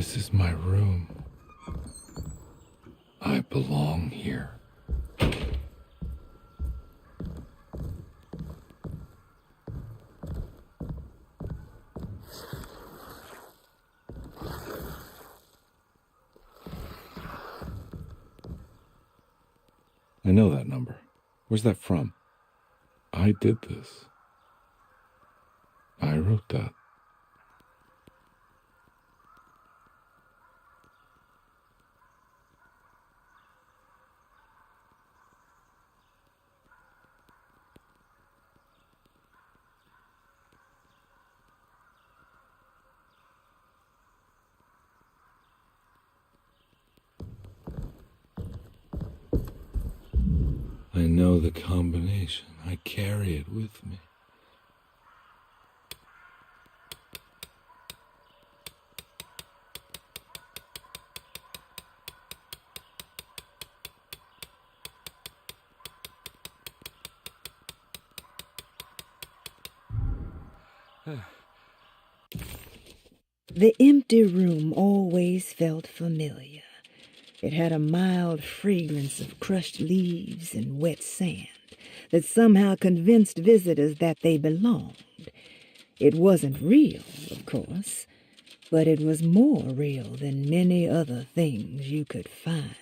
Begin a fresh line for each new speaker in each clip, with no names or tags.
This is my room. I belong here. I know that number. Where's that from? I did this. I wrote that. I know the combination. I carry it with me.
The empty room always felt familiar. It had a mild fragrance of crushed leaves and wet sand that somehow convinced visitors that they belonged. It wasn't real, of course, but it was more real than many other things you could find.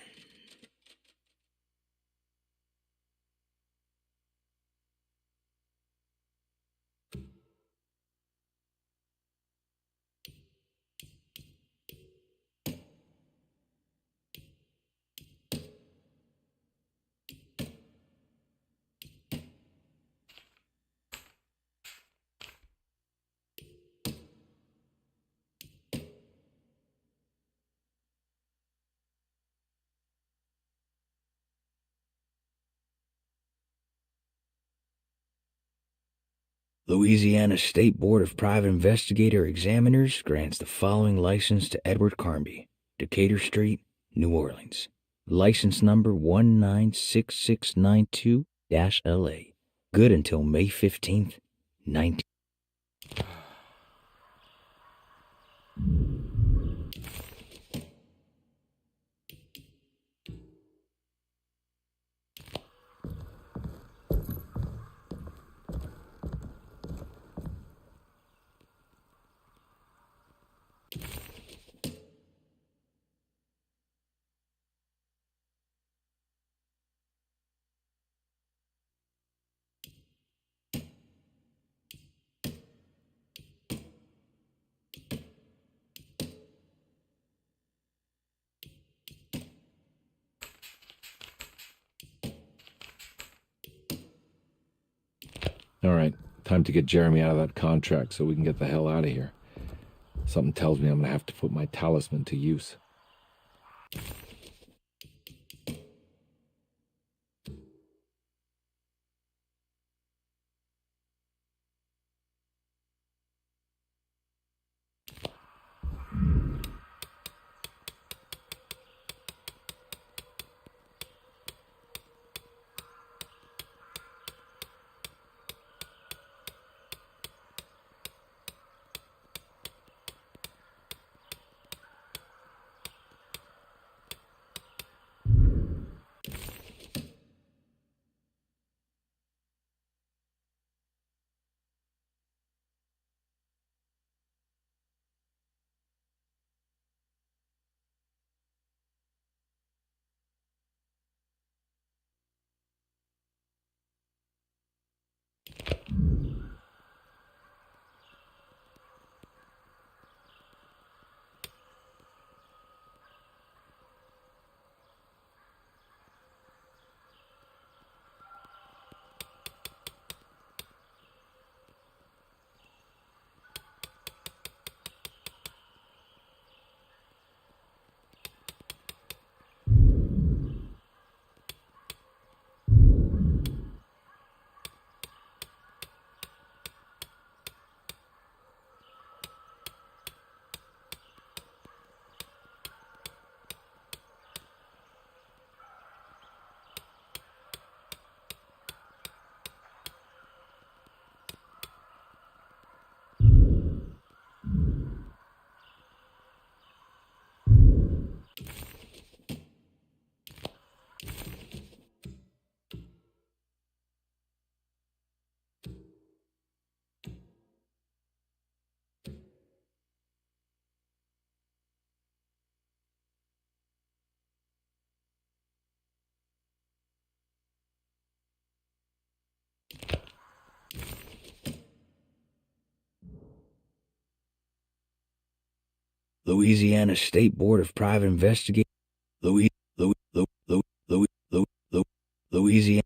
Louisiana State Board of Private Investigator Examiners grants the following license to Edward Carnby, Decatur Street, New Orleans. License number 196692-LA. Good until May 15th, 19...
All right, time to get Jeremy out of that contract so we can get the hell out of here. Something tells me I'm going to have to put my talisman to use.
Louisiana State Board of Private Investigators. Louisiana.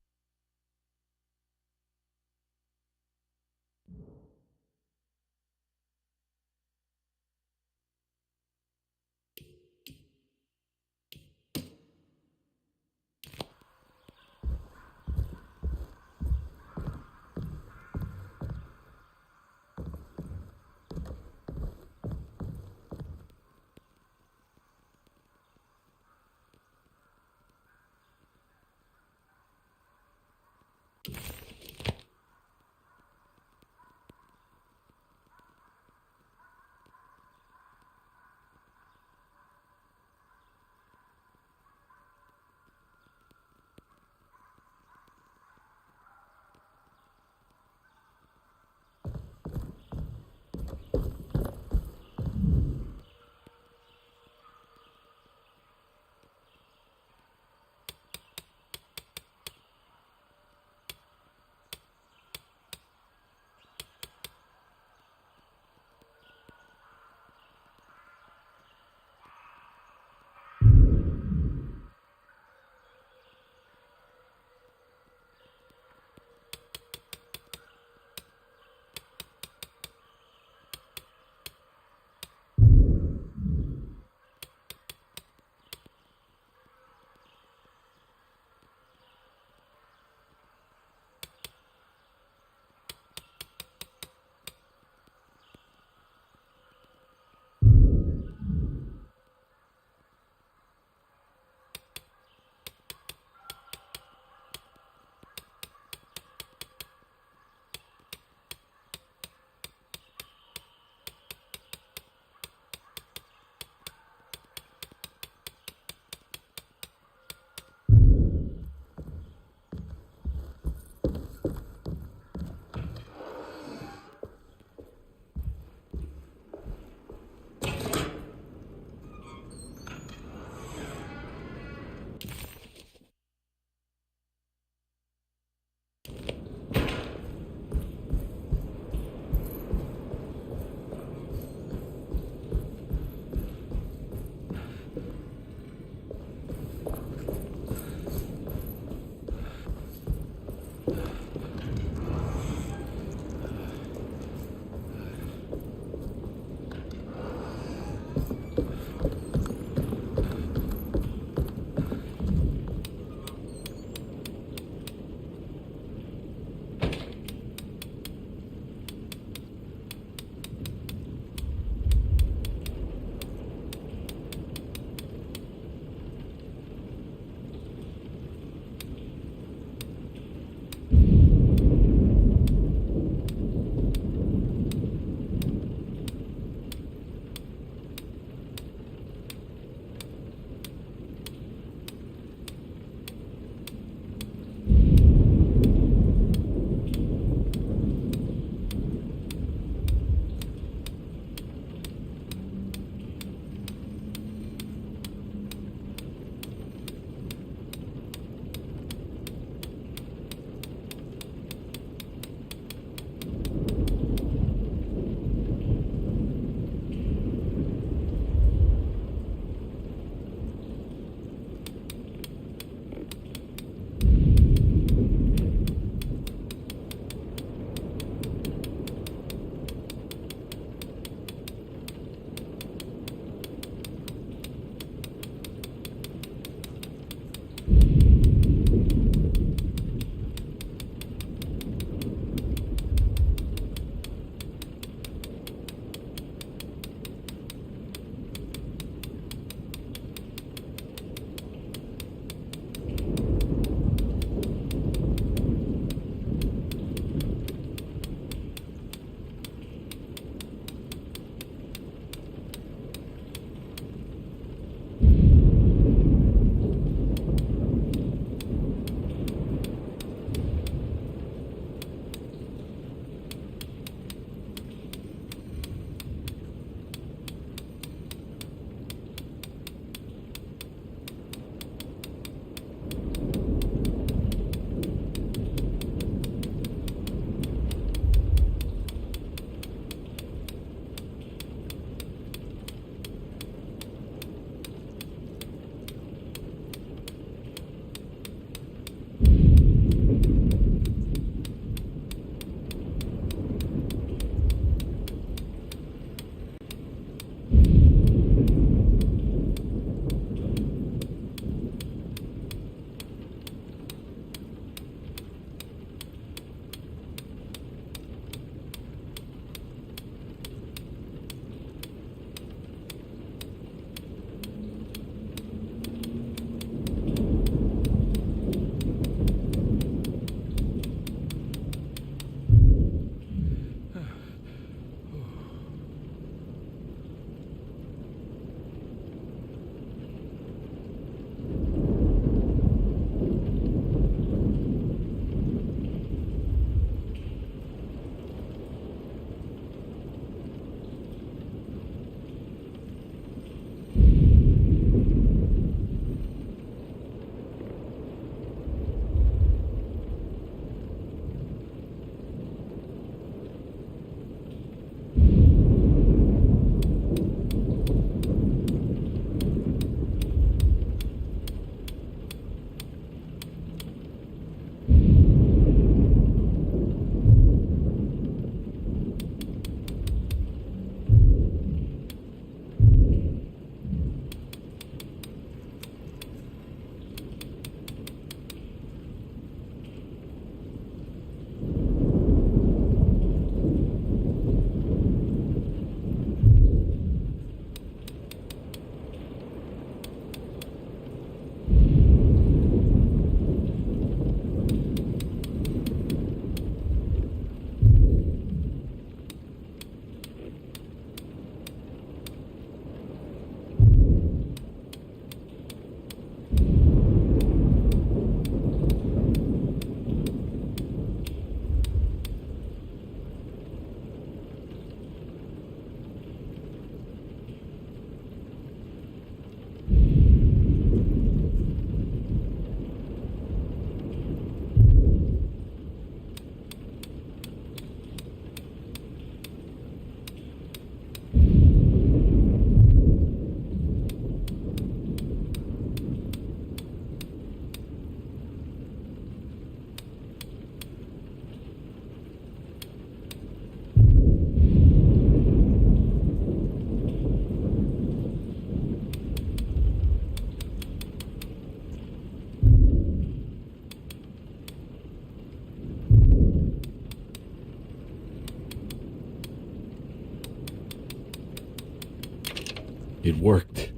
It worked.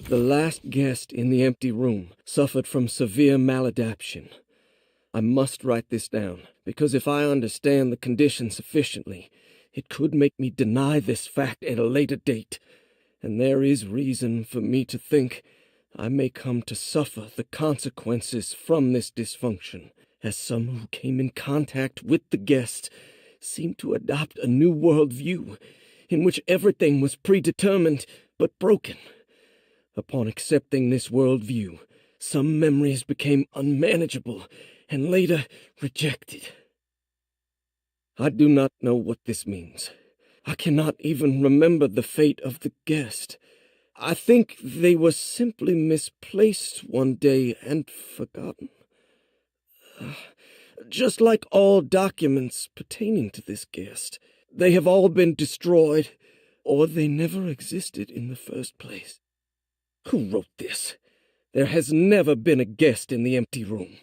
The last guest in the empty room suffered from severe maladaptation. I must write this down, because if I understand the condition sufficiently, it could make me deny this fact at a later date, and there is reason for me to think I may come to suffer the consequences from this dysfunction, as some who came in contact with the guest seemed to adopt a new worldview in which everything was predetermined but broken. Upon accepting this worldview, some memories became unmanageable and later rejected. I do not know what this means. I cannot even remember the fate of the guest. I think they were simply misplaced one day and forgotten. Just like all documents pertaining to this guest, they have all been destroyed, or they never existed in the first place. Who wrote this? There has never been a guest in the empty room.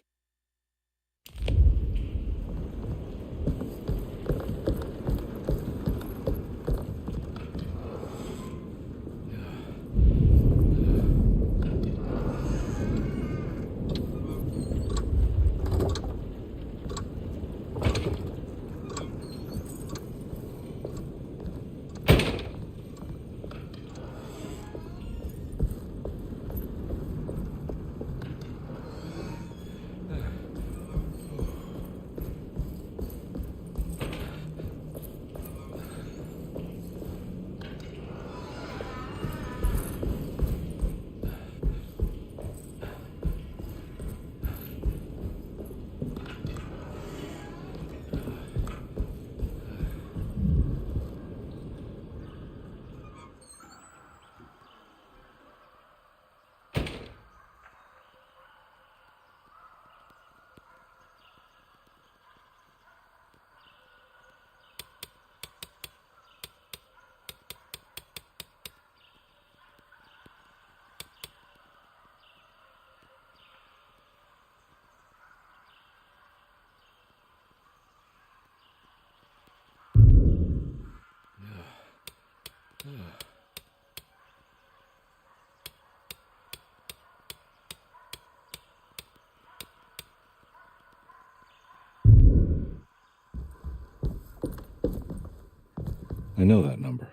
I know that number.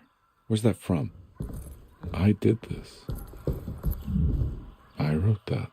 Where's that from? I did this. I wrote that.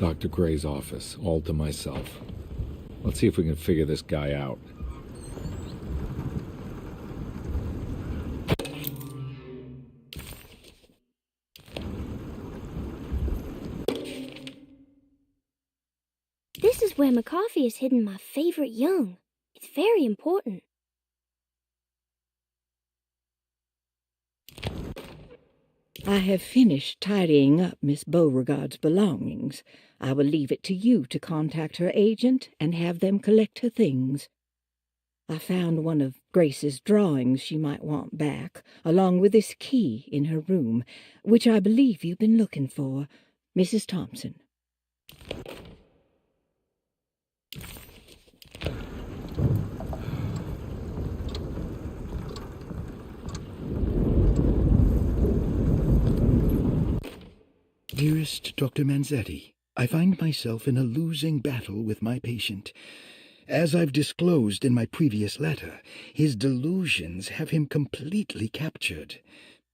Dr. Gray's office, all to myself. Let's see if we can figure this guy out.
This is where McCarthy has hidden my favorite young. It's very important.
I have finished tidying up Miss Beauregard's belongings. I will leave it to you to contact her agent and have them collect her things. I found one of Grace's drawings she might want back, along with this key in her room, which I believe you've been looking for. Mrs. Thompson.
Dearest Dr. Manzetti, I find myself in a losing battle with my patient. As I've disclosed in my previous letter, his delusions have him completely captured.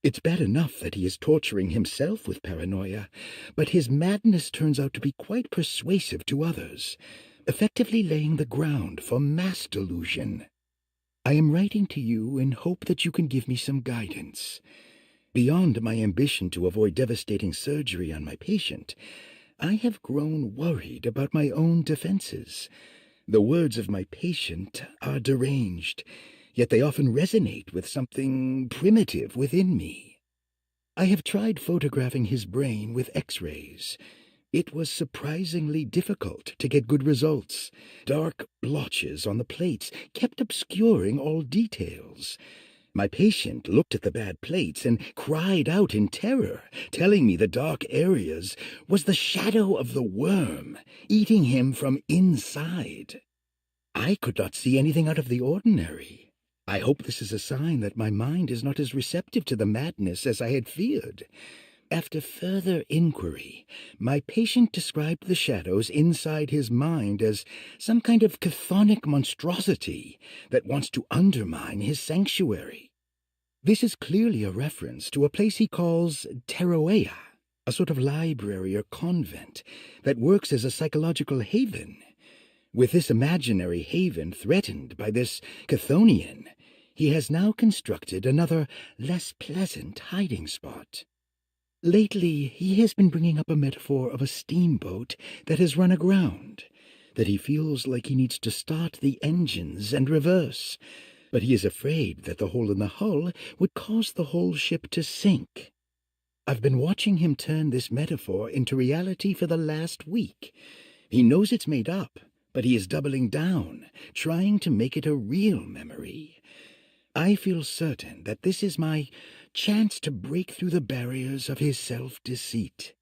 It's bad enough that he is torturing himself with paranoia, but his madness turns out to be quite persuasive to others, effectively laying the ground for mass delusion. I am writing to you in hope that you can give me some guidance. Beyond my ambition to avoid devastating surgery on my patient, I have grown worried about my own defenses. The words of my patient are deranged, yet they often resonate with something primitive within me. I have tried photographing his brain with X-rays. It was surprisingly difficult to get good results. Dark blotches on the plates kept obscuring all details. My patient looked at the bad plates and cried out in terror, telling me the dark areas was the shadow of the worm, eating him from inside. I could not see anything out of the ordinary. I hope this is a sign that my mind is not as receptive to the madness as I had feared. After further inquiry, my patient described the shadows inside his mind as some kind of chthonic monstrosity that wants to undermine his sanctuary. This is clearly a reference to a place he calls Heya, a sort of library or convent that works as a psychological haven. With this imaginary haven threatened by this Chthonian, he has now constructed another, less pleasant hiding spot. Lately, he has been bringing up a metaphor of a steamboat that has run aground, that he feels like he needs to start the engines and reverse, but he is afraid that the hole in the hull would cause the whole ship to sink. I've been watching him turn this metaphor into reality for the last week. He knows it's made up, but he is doubling down, trying to make it a real memory. I feel certain that this is my chance to break through the barriers of his self-deceit.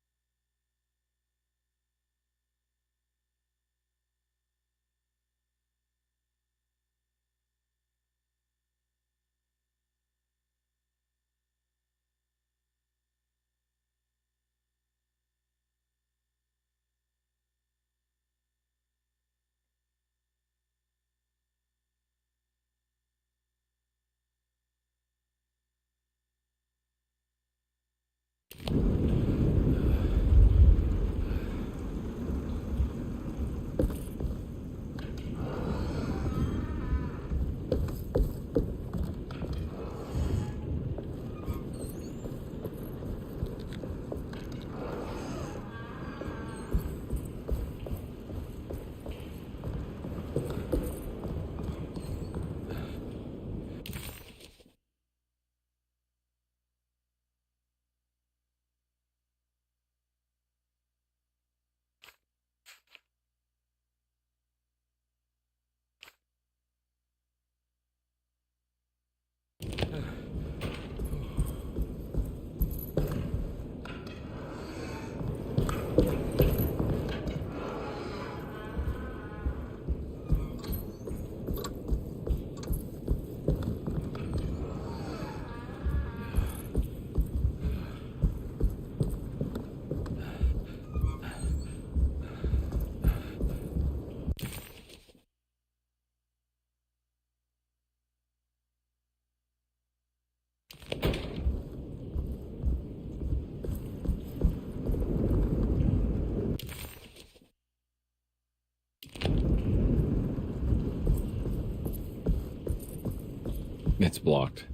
It's blocked.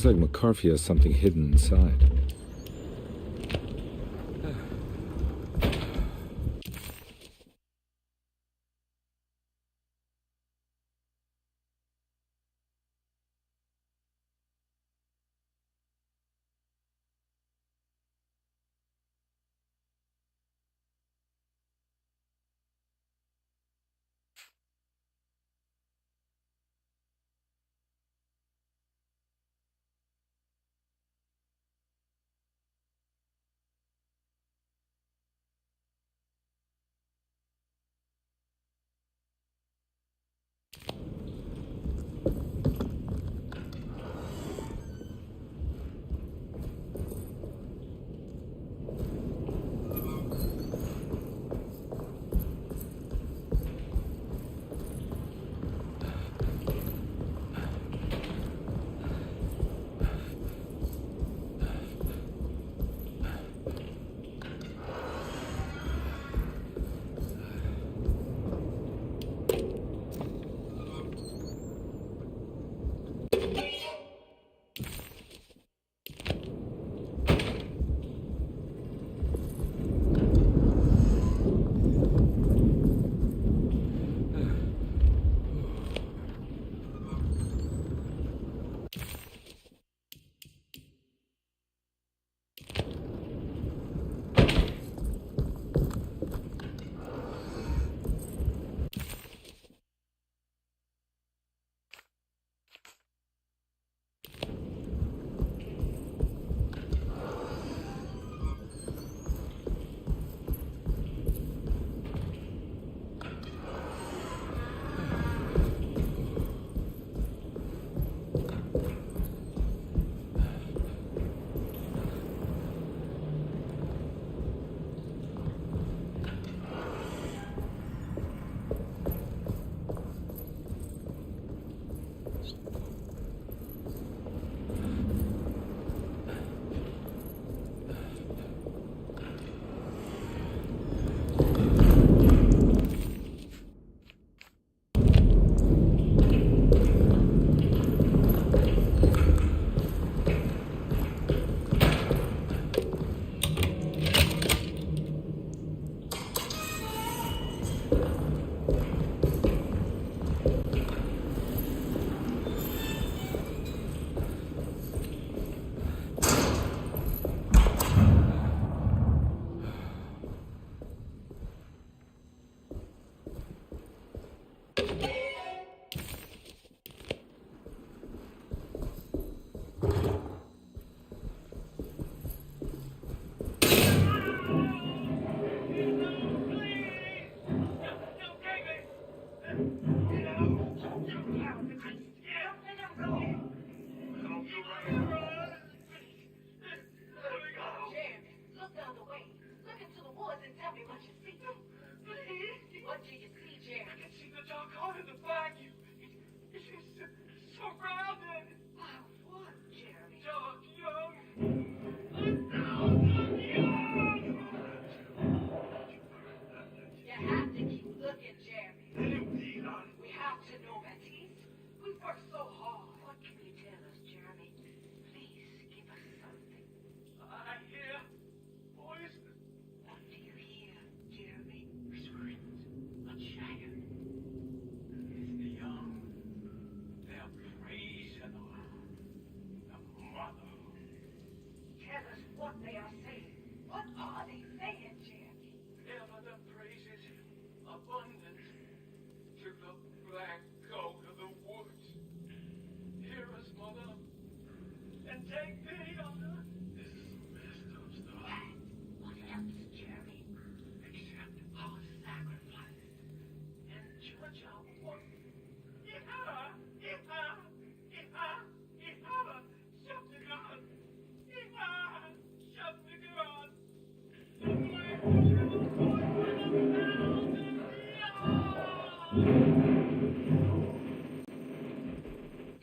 Looks like McCarthy has something hidden inside.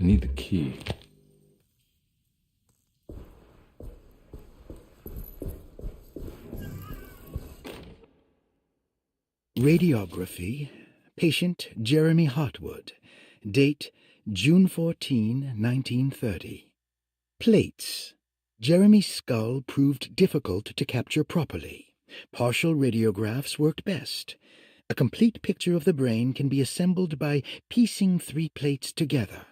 I need the key.
Radiography. Patient Jeremy Hartwood. Date June 14, 1930. Plates. Jeremy's skull proved difficult to capture properly. Partial radiographs worked best. A complete picture of the brain can be assembled by piecing 3 plates together.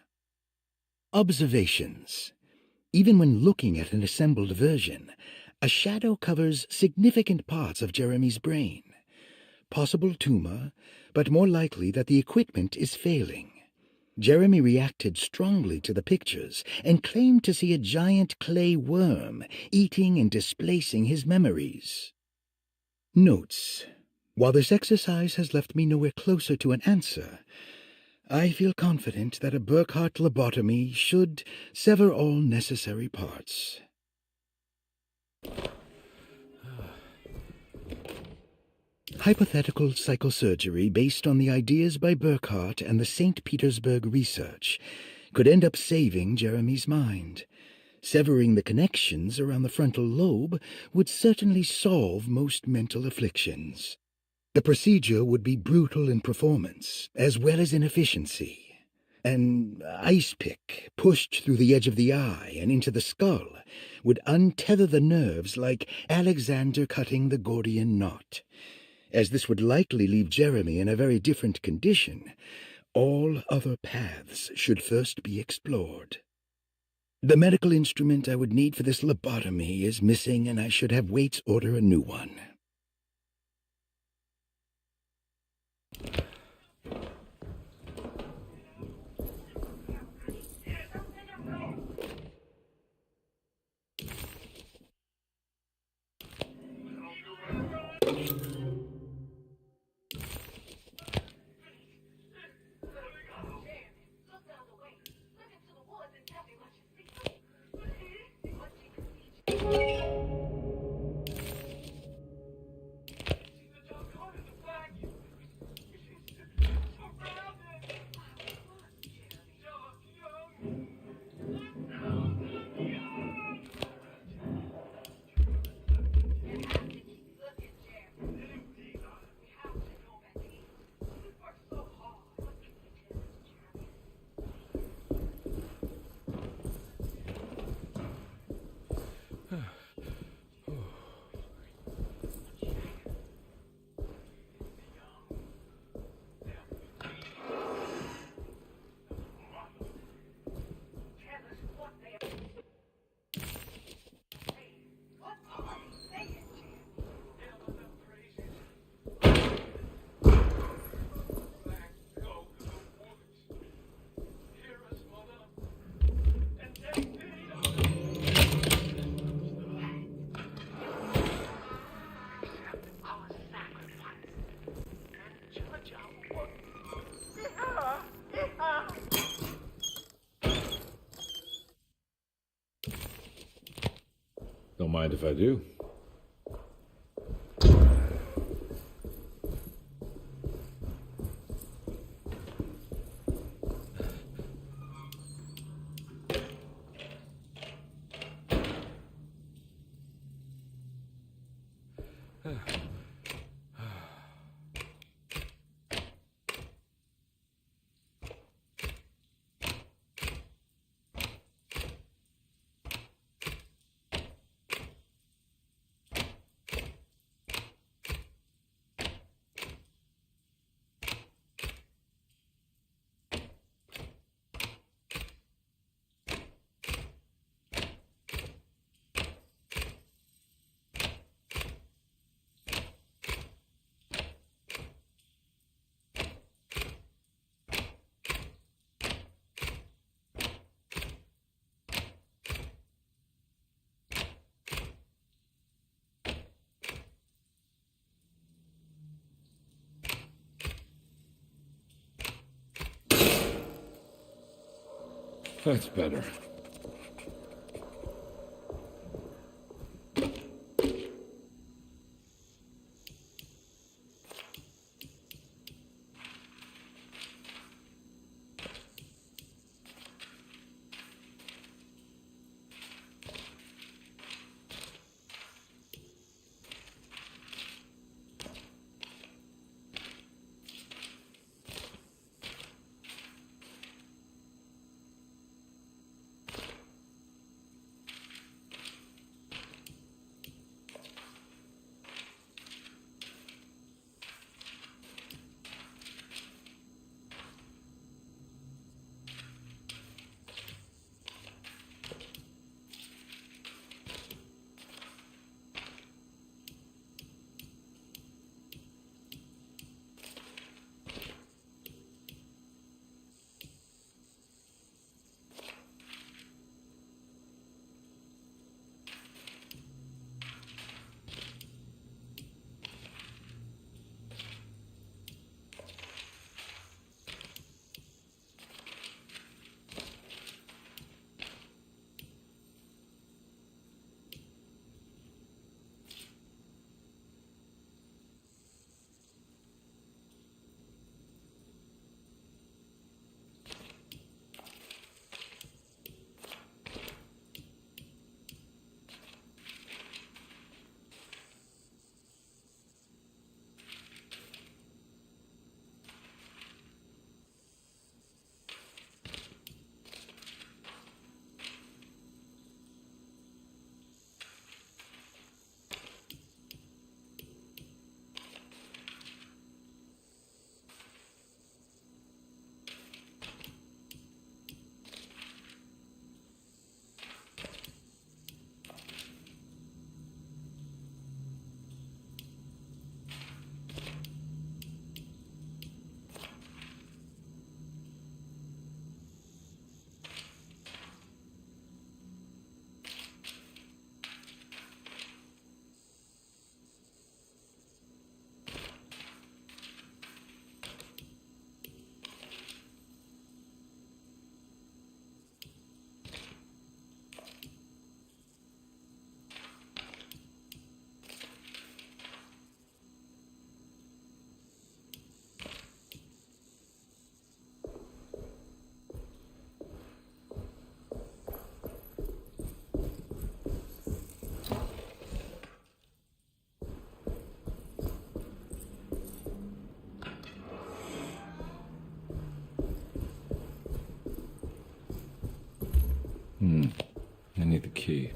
Observations. Even when looking at an assembled version, a shadow covers significant parts of Jeremy's brain. Possible tumor, but more likely that the equipment is failing. Jeremy reacted strongly to the pictures and claimed to see a giant clay worm eating and displacing his memories. Notes. While this exercise has left me nowhere closer to an answer, I feel confident that a Burckhardt lobotomy should sever all necessary parts. Hypothetical psychosurgery based on the ideas by Burckhardt and the St. Petersburg research could end up saving Jeremy's mind. Severing the connections around the frontal lobe would certainly solve most mental afflictions. The procedure would be brutal in performance, as well as in efficiency. An ice pick pushed through the edge of the eye and into the skull would untether the nerves like Alexander cutting the Gordian knot. As this would likely leave Jeremy in a very different condition, all other paths should first be explored. The medical instrument I would need for this lobotomy is missing, and I should have Waits order a new one.
Don't mind if I do. That's better. need the key.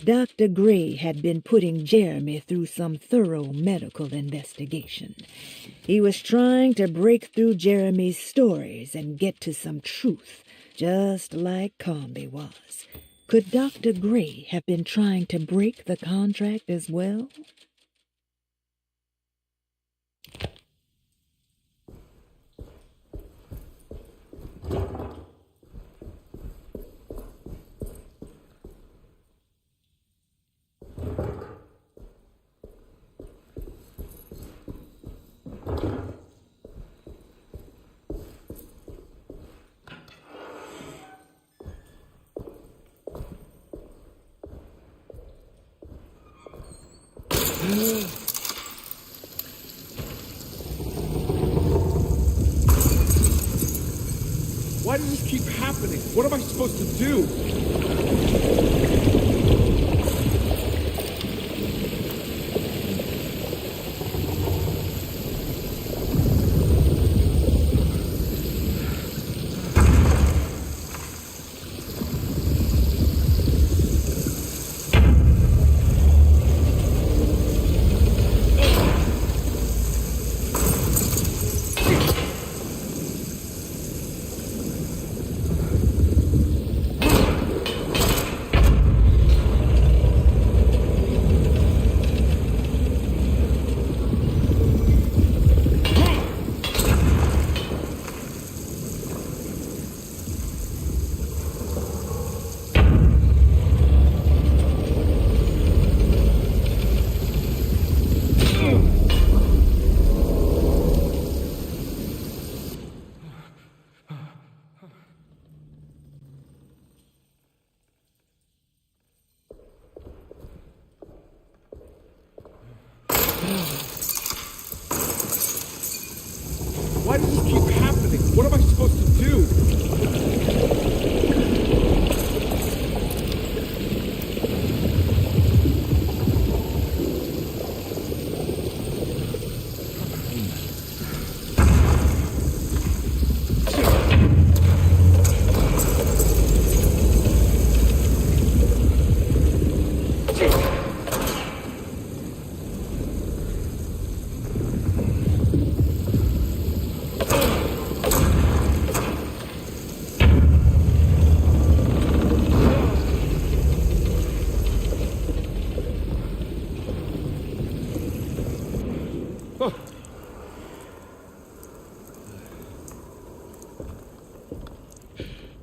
Dr. Gray had been putting Jeremy through some thorough medical investigation. He was trying to break through Jeremy's stories and get to some truth, just like Carnby was. Could Dr. Gray have been trying to break the contract as well?
Why does this keep happening? What am I supposed to do? Why does this keep happening? What am I supposed to do?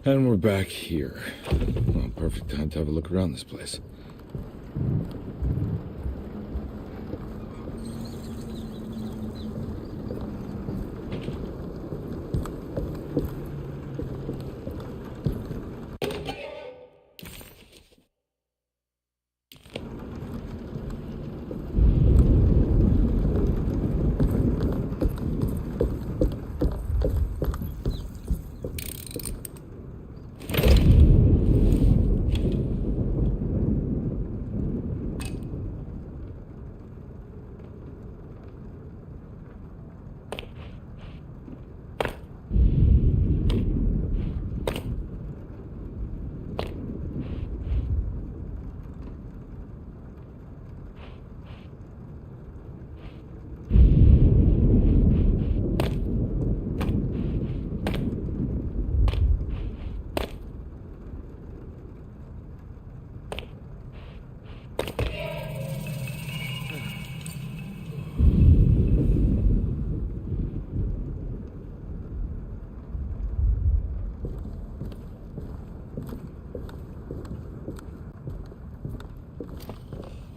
And we're back here. Well, perfect time to have a look around this place.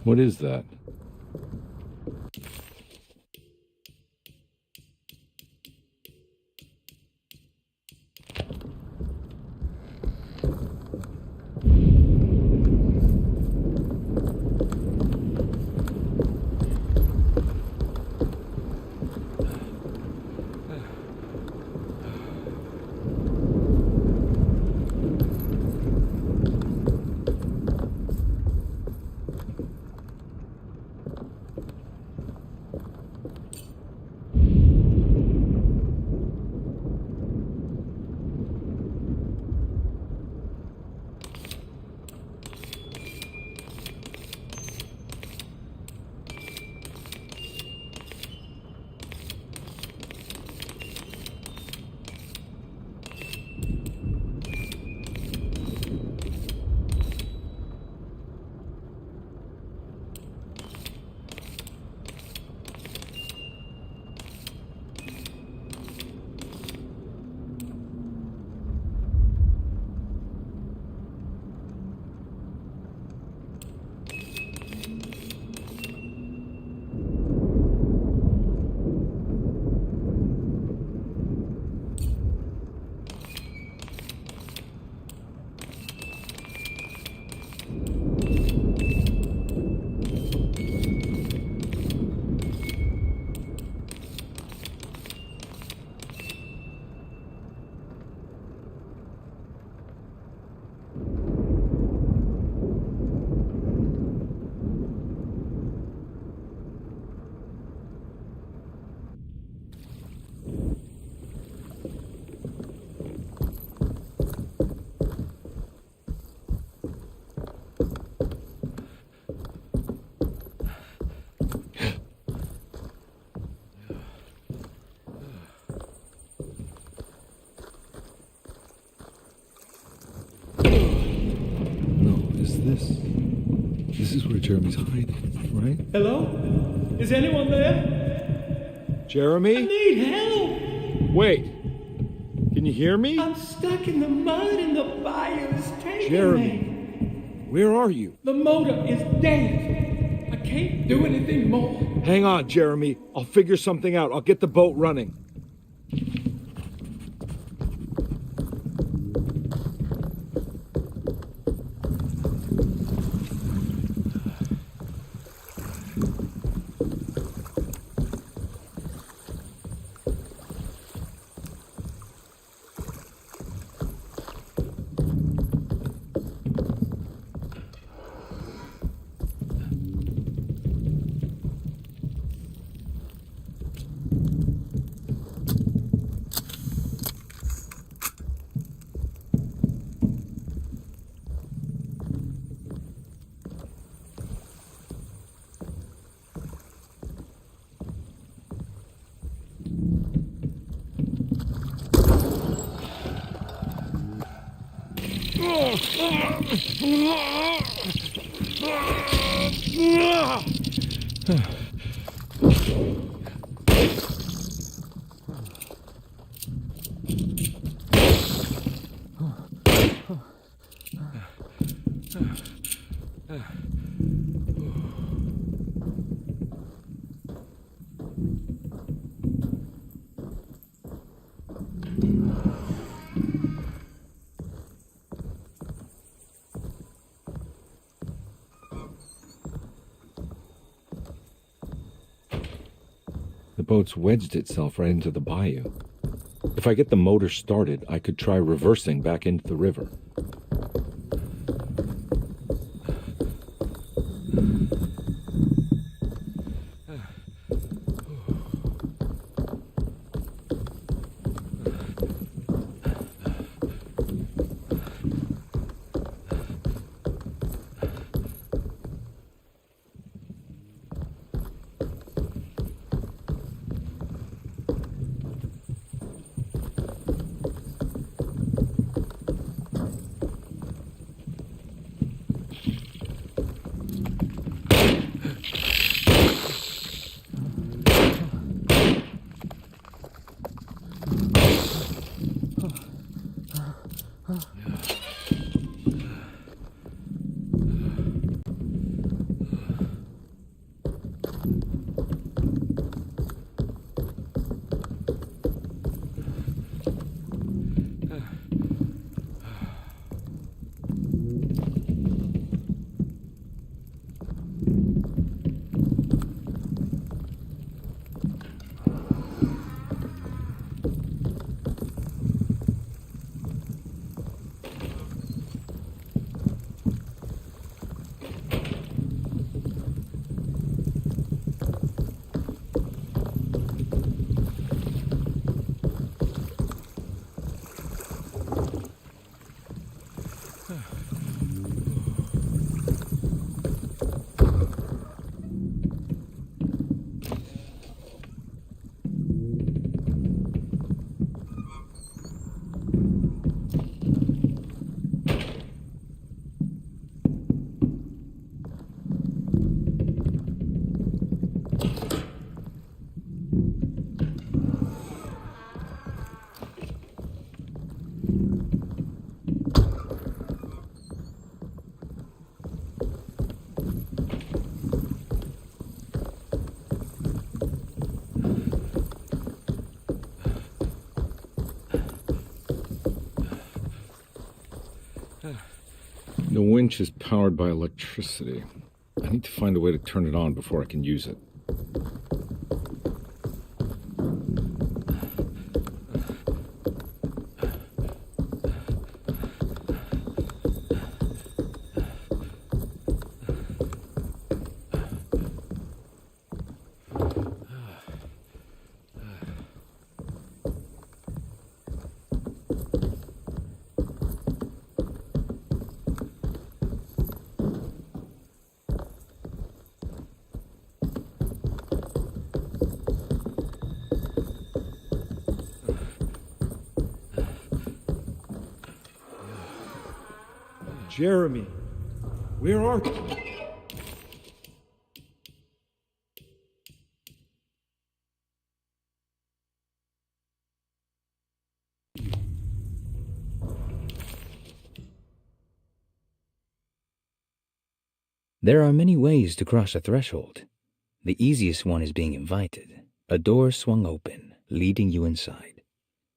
What is that? this? This is where Jeremy's hiding, right?
Hello? Is anyone there?
Jeremy?
I need help!
Wait. Can you hear me?
I'm stuck in the mud and the bayou is taking
Jeremy.
me.
Where are you?
The motor is dead. I can't do anything more.
Hang on, Jeremy. I'll figure something out. I'll get the boat running.
The boat's wedged itself right into the bayou. If I get the motor started, I could try reversing back into the river. The winch is powered by electricity. I need to find a way to turn it on before I can use it.
Jeremy, Where are you?
There are many ways to cross a threshold. The easiest one is being invited. A door swung open, leading you inside.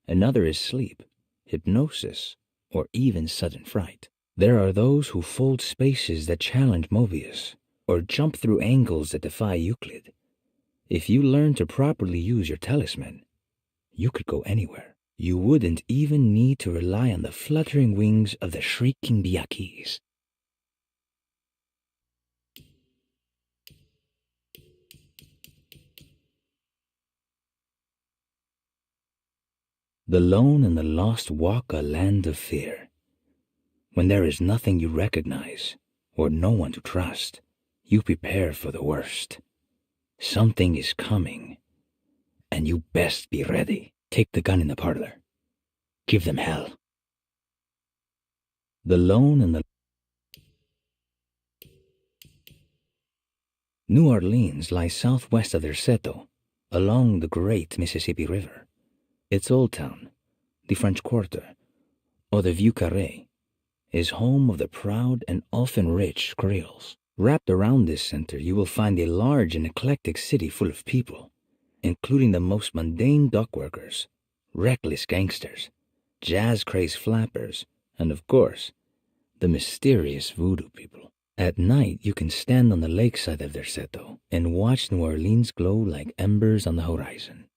Another is sleep, hypnosis, or even sudden fright. There are those who fold spaces that challenge Mobius, or jump through angles that defy Euclid. If you learn to properly use your talisman, you could go anywhere. You wouldn't even need to rely on the fluttering wings of the shrieking Byakis. The lone and the lost walk a land of fear. When there is nothing you recognize, or no one to trust, you prepare for the worst. Something is coming, and you best be ready. Take the gun in the parlor. Give them hell. The lone and the... New Orleans lies southwest of Derceto, along the great Mississippi River. Its Old Town, the French Quarter, or the Vieux Carré, is home of the proud and often rich Creoles. Wrapped around this center, you will find a large and eclectic city full of people, including the most mundane dock workers, reckless gangsters, jazz-crazed flappers, and of course, the mysterious voodoo people. At night, you can stand on the lakeside of Derceto and watch New Orleans glow like embers on the horizon.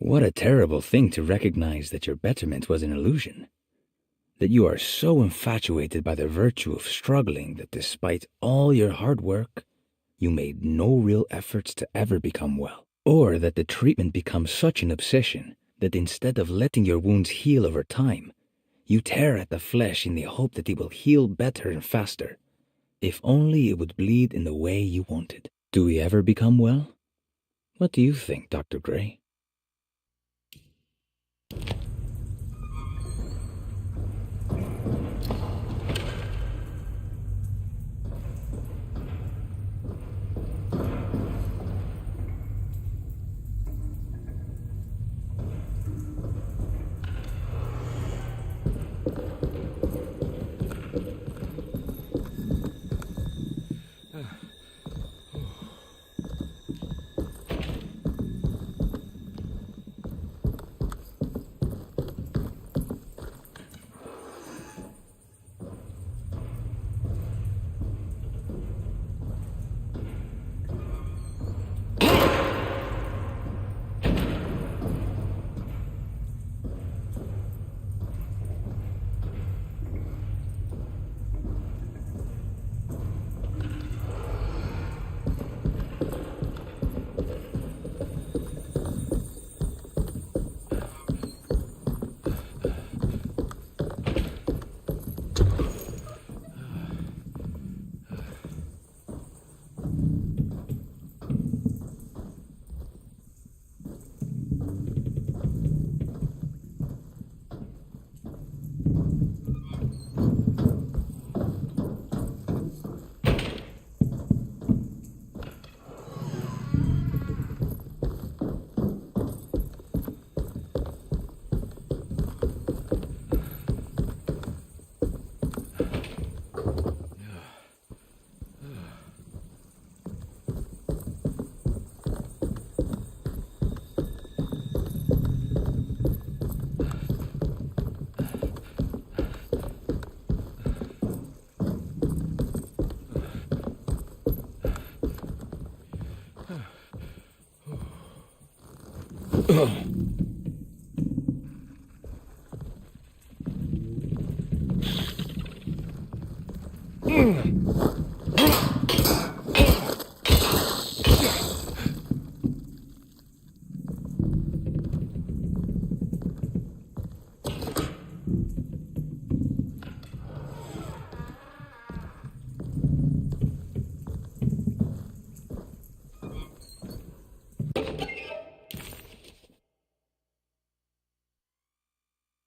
What a terrible thing to recognize that your betterment was an illusion. That you are so infatuated by the virtue of struggling that despite all your hard work, you made no real efforts to ever become well. Or that the treatment becomes such an obsession that instead of letting your wounds heal over time, you tear at the flesh in the hope that it will heal better and faster, if only it would bleed in the way you wanted. Do we ever become well? What do you think, Dr. Gray?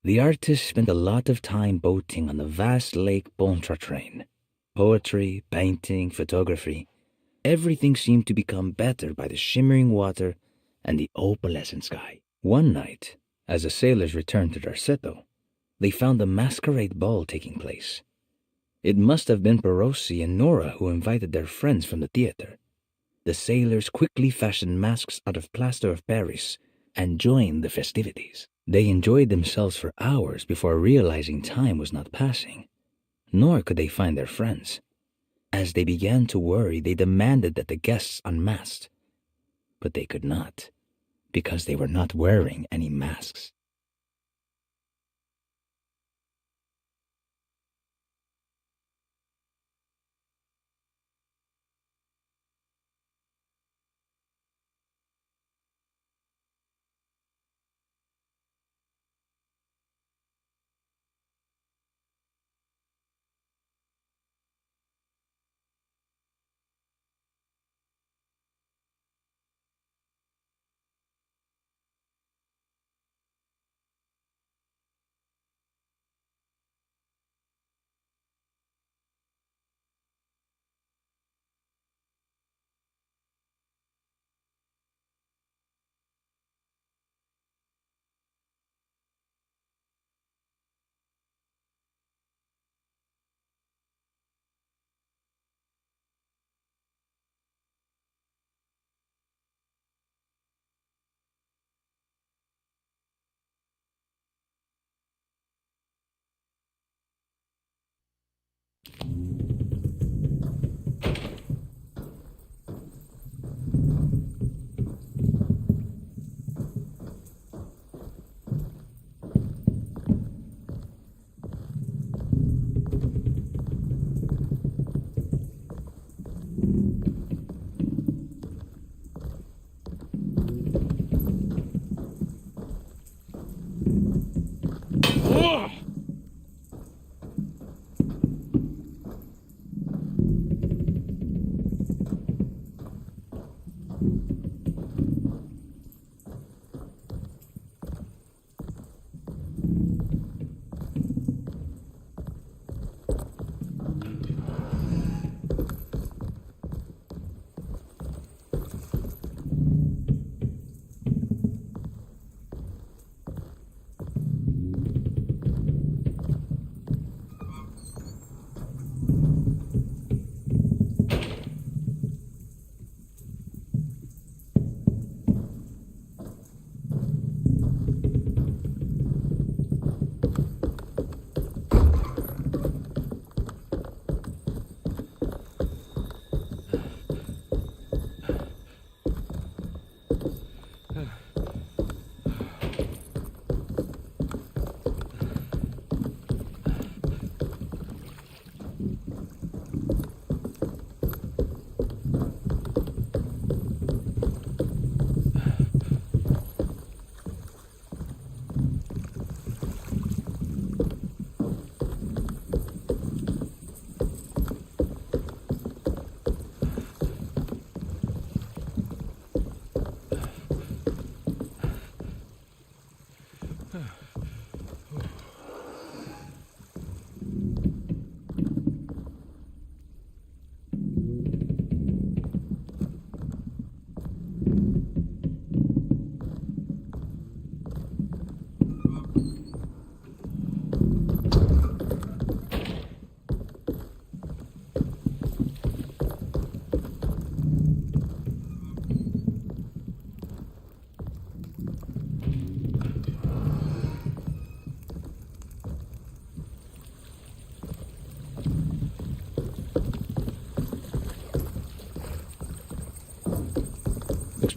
The artist spent a lot of time boating on the vast lake Pontchartrain. Poetry, painting, photography, everything seemed to become better by the shimmering water and the opalescent sky. One night, as the sailors returned to Derceto, they found a masquerade ball taking place. It must have been Perosi and Nora who invited their friends from the theater. The sailors quickly fashioned masks out of plaster of Paris and joined the festivities. They enjoyed themselves for hours before realizing time was not passing, nor could they find their friends. As they began to worry, they demanded that the guests unmasked, but they could not, because they were not wearing any masks.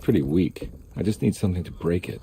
Pretty weak. I just need something to break it.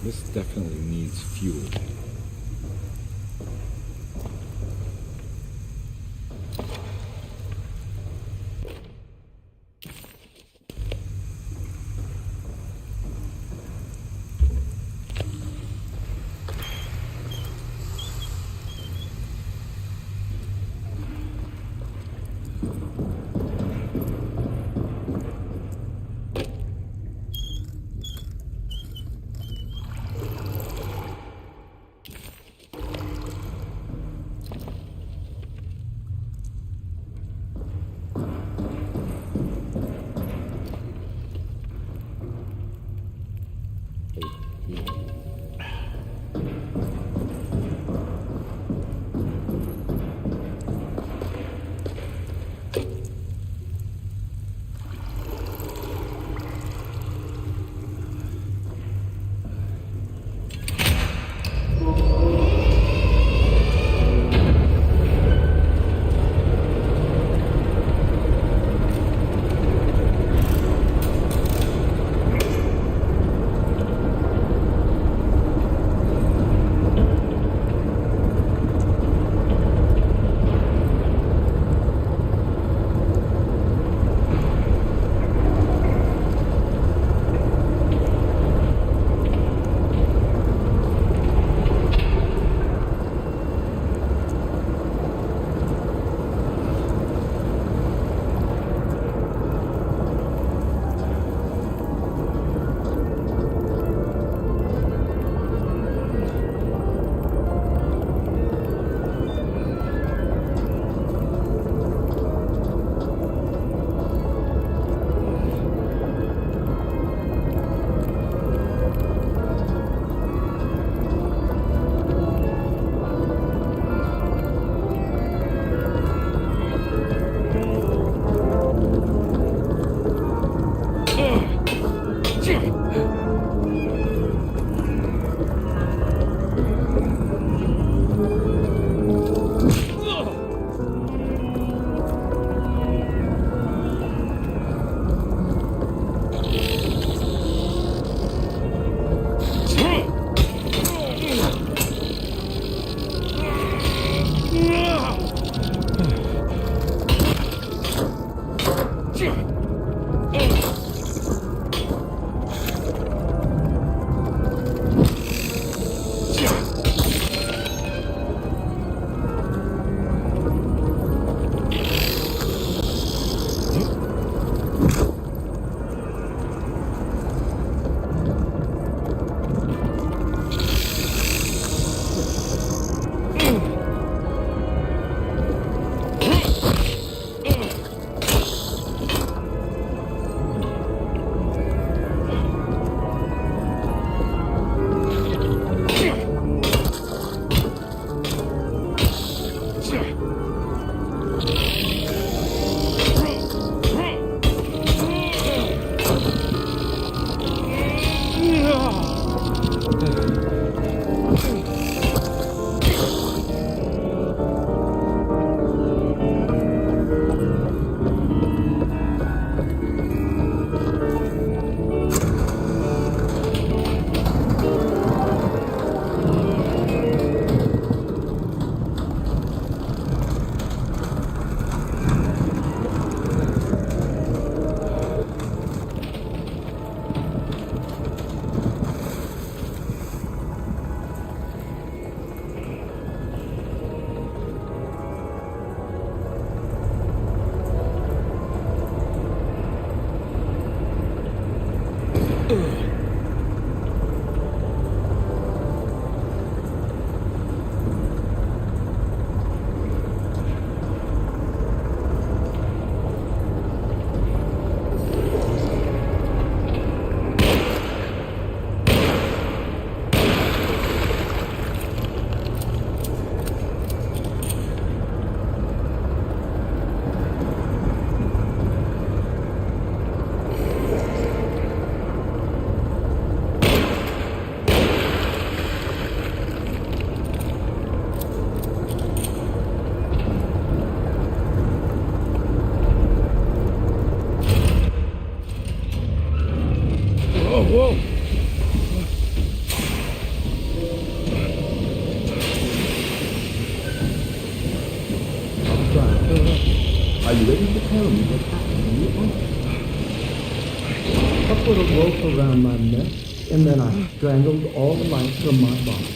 This definitely needs fuel.
I'm ready to tell you what happened in the office. I put a rope around my neck, and then I strangled all the life from my body.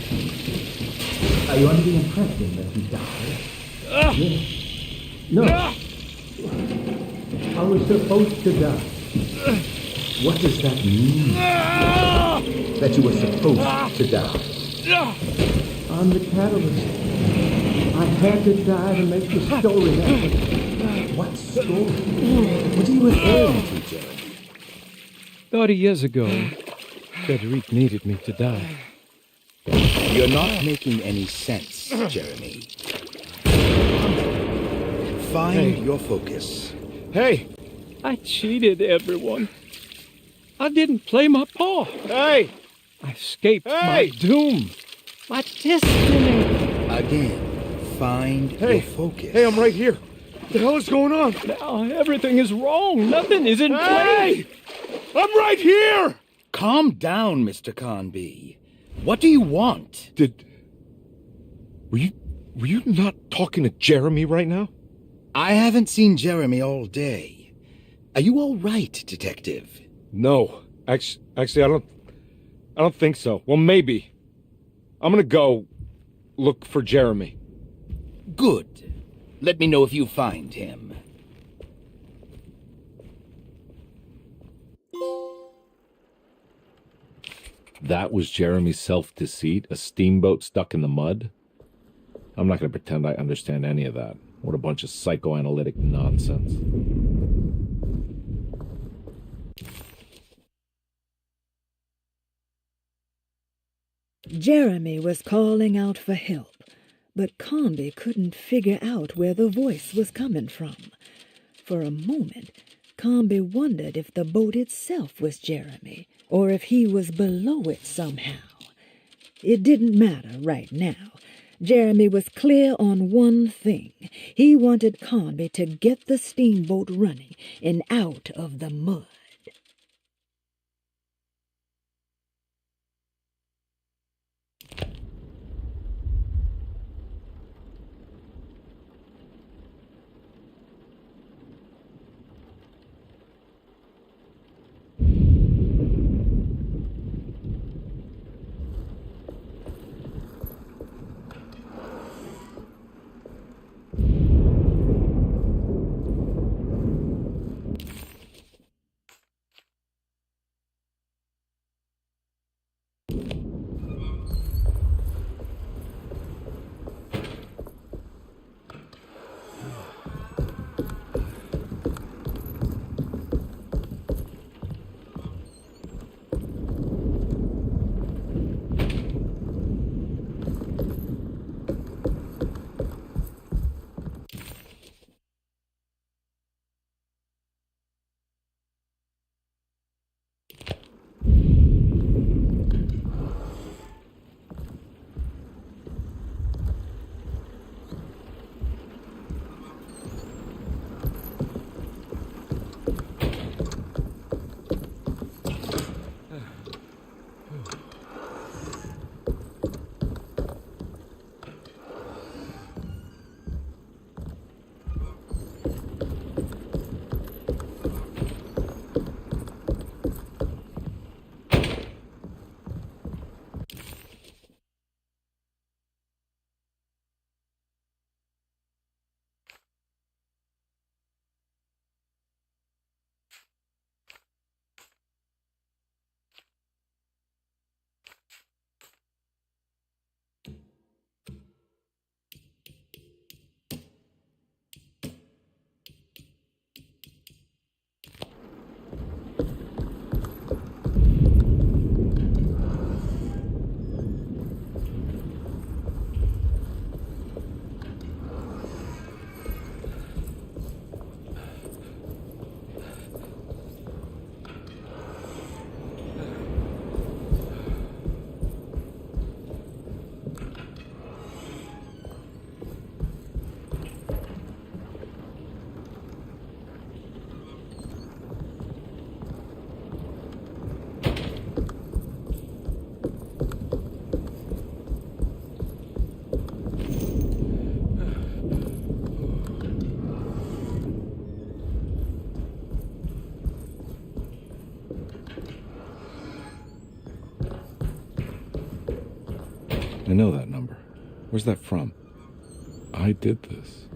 Are you under the impression that he died? Yes. No. I was supposed to die. What does that mean? That you were supposed to die? I'm the catalyst. I had to die to make the story happen. What story? What are you referring to, Jeremy?
30 years ago, Frederic needed me to die.
You're not making any sense, Jeremy. Find your focus.
Hey! I cheated everyone. I didn't play my paw. Hey! I escaped my doom. My destiny.
Again, find your focus.
Hey, I'm right here. What the hell is going on?
Now everything is wrong. Nothing is in place.
I'm right here!
Calm down, Mr. Carnby. What do you want?
Were you not talking to Jeremy right now?
I haven't seen Jeremy all day. Are you all right, Detective?
No. Actually, I don't think so. Well, maybe. I'm gonna go look for Jeremy.
Good. Let me know if you find him.
That was Jeremy's self-deceit, a steamboat stuck in the mud? I'm not going to pretend I understand any of that. What a bunch of psychoanalytic nonsense.
Jeremy was calling out for help, but Carnby couldn't figure out where the voice was coming from. For a moment, Carnby wondered if the boat itself was Jeremy, or if he was below it somehow. It didn't matter right now. Jeremy was clear on one thing. He wanted Carnby to get the steamboat running and out of the mud.
I know that number. Where's that from? I did this.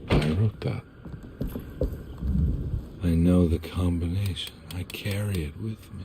I wrote that. I know the combination. I carry it with me.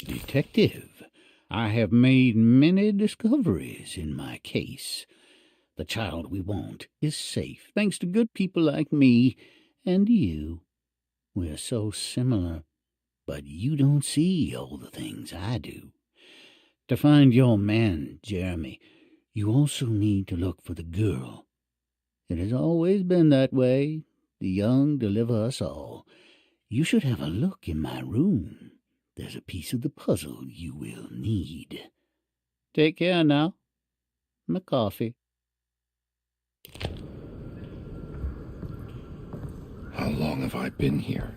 Detective, I have made many discoveries in my case. The child we want is safe, thanks to good people like me and you. We're so similar, but you don't see all the things I do. To find your man, Jeremy, you also need to look for the girl. It has always been that way. The young deliver us all. You should have a look in my room. There's a piece of the puzzle you will need. Take care now. My coffee.
How long have I been here?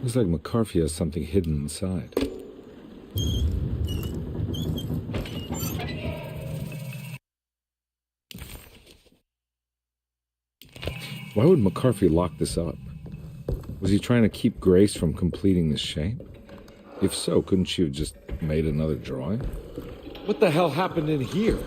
Looks like McCarthy has something hidden inside. Why would McCarthy lock this up? Was he trying to keep Grace from completing this shape? If so, couldn't she have just made another drawing?
What the hell happened in here?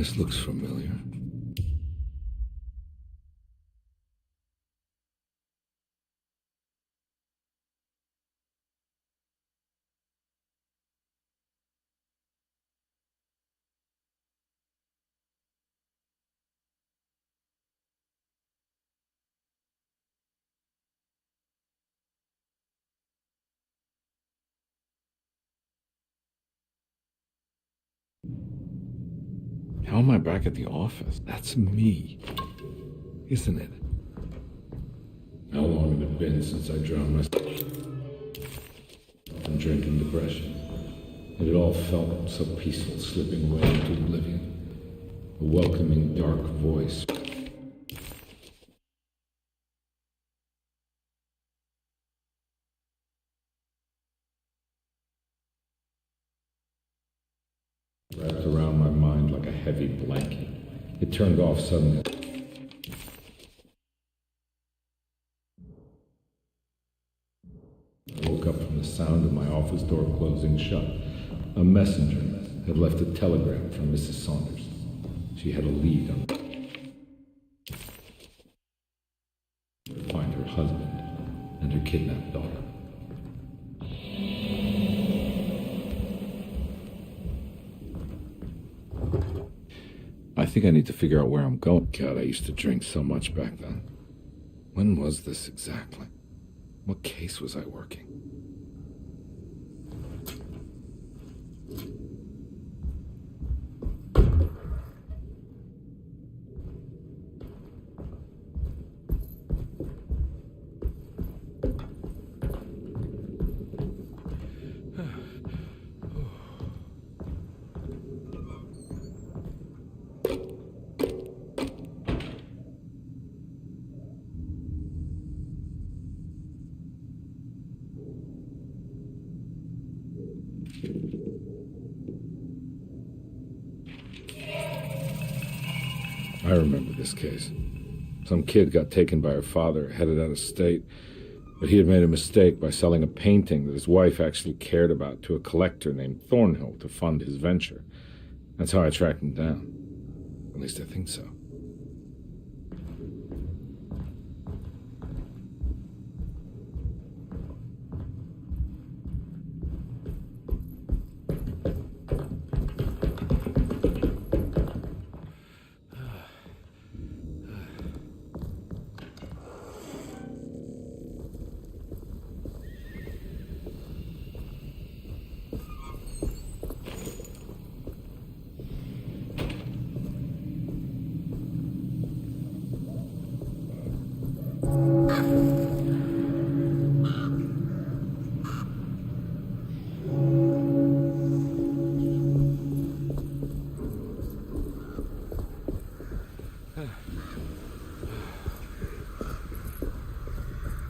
This looks familiar. How am I back at the office? That's me, isn't it? How long had it been since I drowned myself from drinking depression? It had all felt so peaceful, slipping away into oblivion. A welcoming, dark voice wrapped around my mind like a heavy blanket. It turned off suddenly. I woke up from the sound of my office door closing shut. A messenger had left a telegram from Mrs. Saunders. She had a lead on find her husband and her kidnapped daughter. I think I need to figure out where I'm going. God, I used to drink so much back then. When was this exactly? What case was I working? I remember this case. Some kid got taken by her father, headed out of state, but he had made a mistake by selling a painting that his wife actually cared about to a collector named Thornhill to fund his venture. That's how I tracked him down. At least I think so.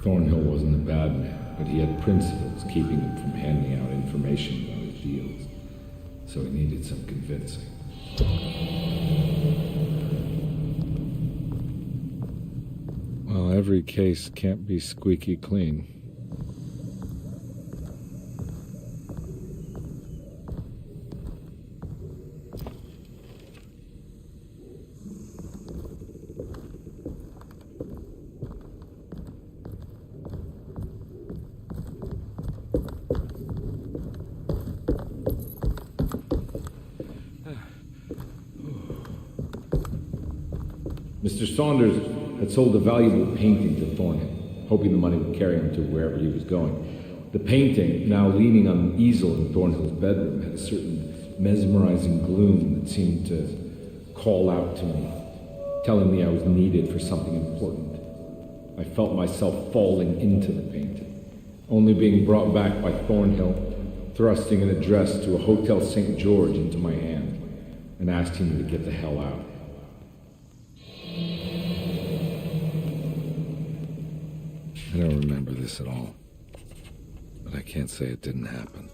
Thornhill wasn't a bad man, but he had principles keeping him from handing out information about his deals. So he needed some convincing. Well, every case can't be squeaky clean. Mr. Saunders had sold a valuable painting to Thornhill, hoping the money would carry him to wherever he was going. The painting, now leaning on an easel in Thornhill's bedroom, had a certain mesmerizing gloom that seemed to call out to me, telling me I was needed for something important. I felt myself falling into the painting, only being brought back by Thornhill, thrusting an address to a Hotel St. George into my hand and asking me to get the hell out. I don't remember this at all, but I can't say it didn't happen.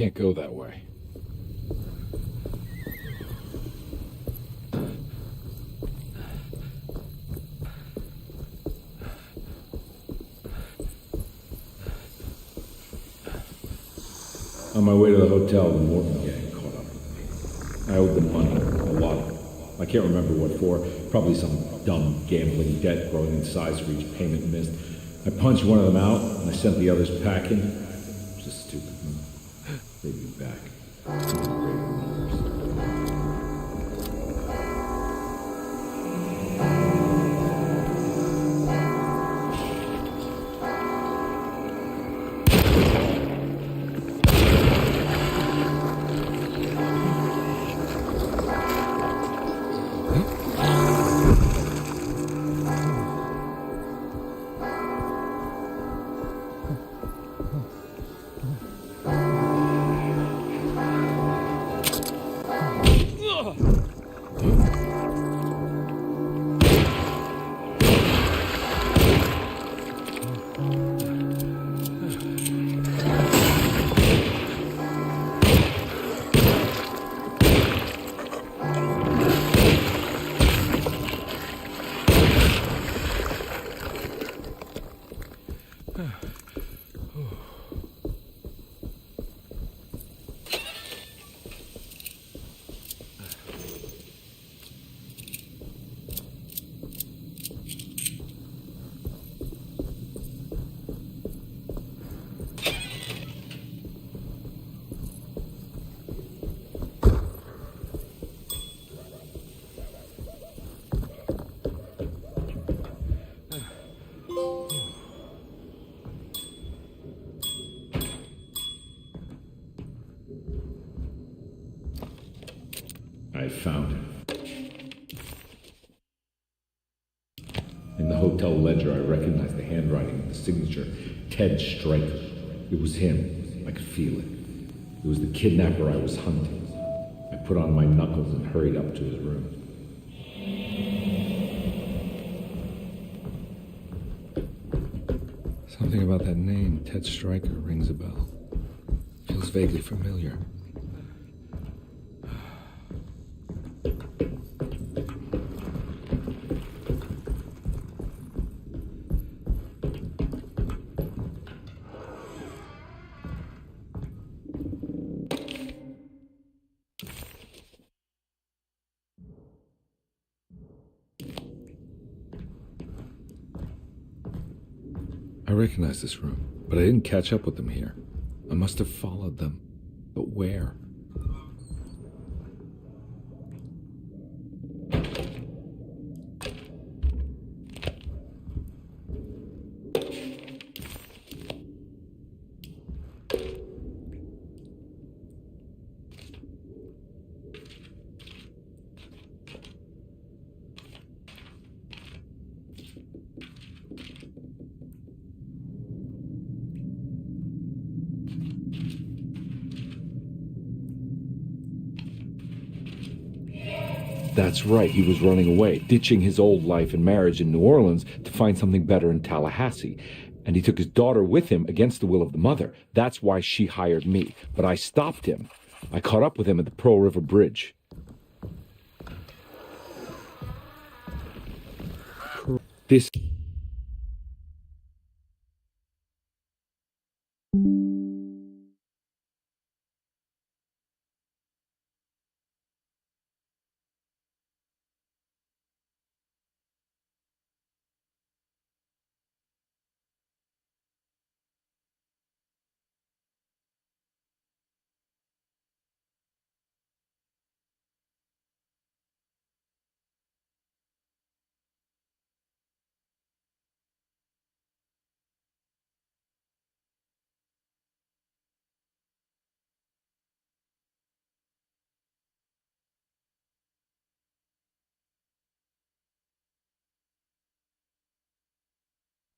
can't go that way. On my way to the hotel, the Morton gang caught up with me. I owed them money, a lot. I can't remember what for. Probably some dumb gambling debt growing in size for each payment missed. I punched one of them out, and I sent the others packing. It was a stupid move. They'd be back. I found him. In the hotel ledger, I recognized the handwriting of the signature, Ted Stryker. It was him. I could feel it. It was the kidnapper I was hunting. I put on my knuckles and hurried up to his room. Something about that name, Ted Stryker, rings a bell. Feels vaguely familiar. I recognize this room, but I didn't catch up with them here. I must have followed them. But where? That's right, he was running away, ditching his old life and marriage in New Orleans to find something better in Tallahassee. And he took his daughter with him against the will of the mother. That's why she hired me. But I stopped him. I caught up with him at the Pearl River Bridge. This...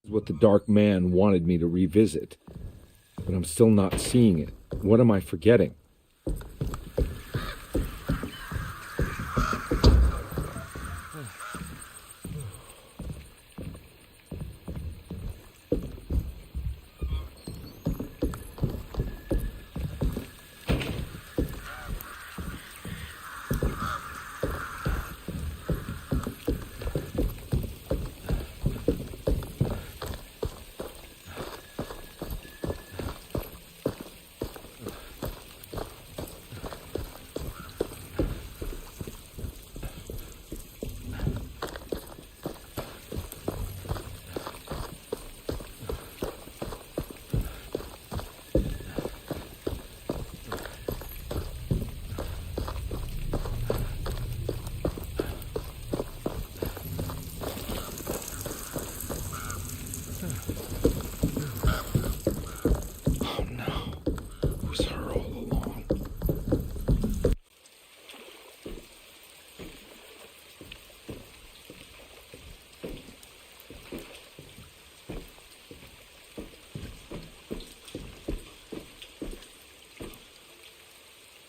is what the Dark Man wanted me to revisit. But I'm still not seeing it. What am I forgetting?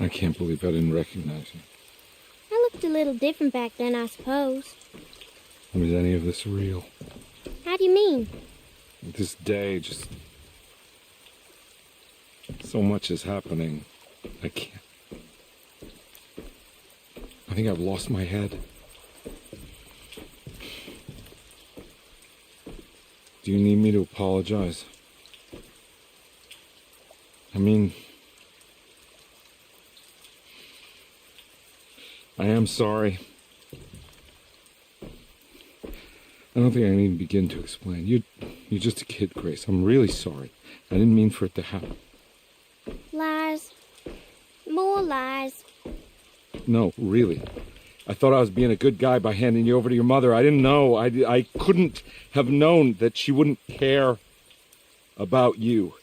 I can't believe I didn't recognize you.
I looked a little different back then, I suppose.
Is any of this real?
How do you mean?
This day, just... so much is happening. I can't... I think I've lost my head. Do you need me to apologize? I mean... I am sorry. I don't think I need to begin to explain. You're just a kid, Grace. I'm really sorry. I didn't mean for it to happen.
Lies. More lies.
No, really. I thought I was being a good guy by handing you over to your mother. I didn't know. I couldn't have known that she wouldn't care about you.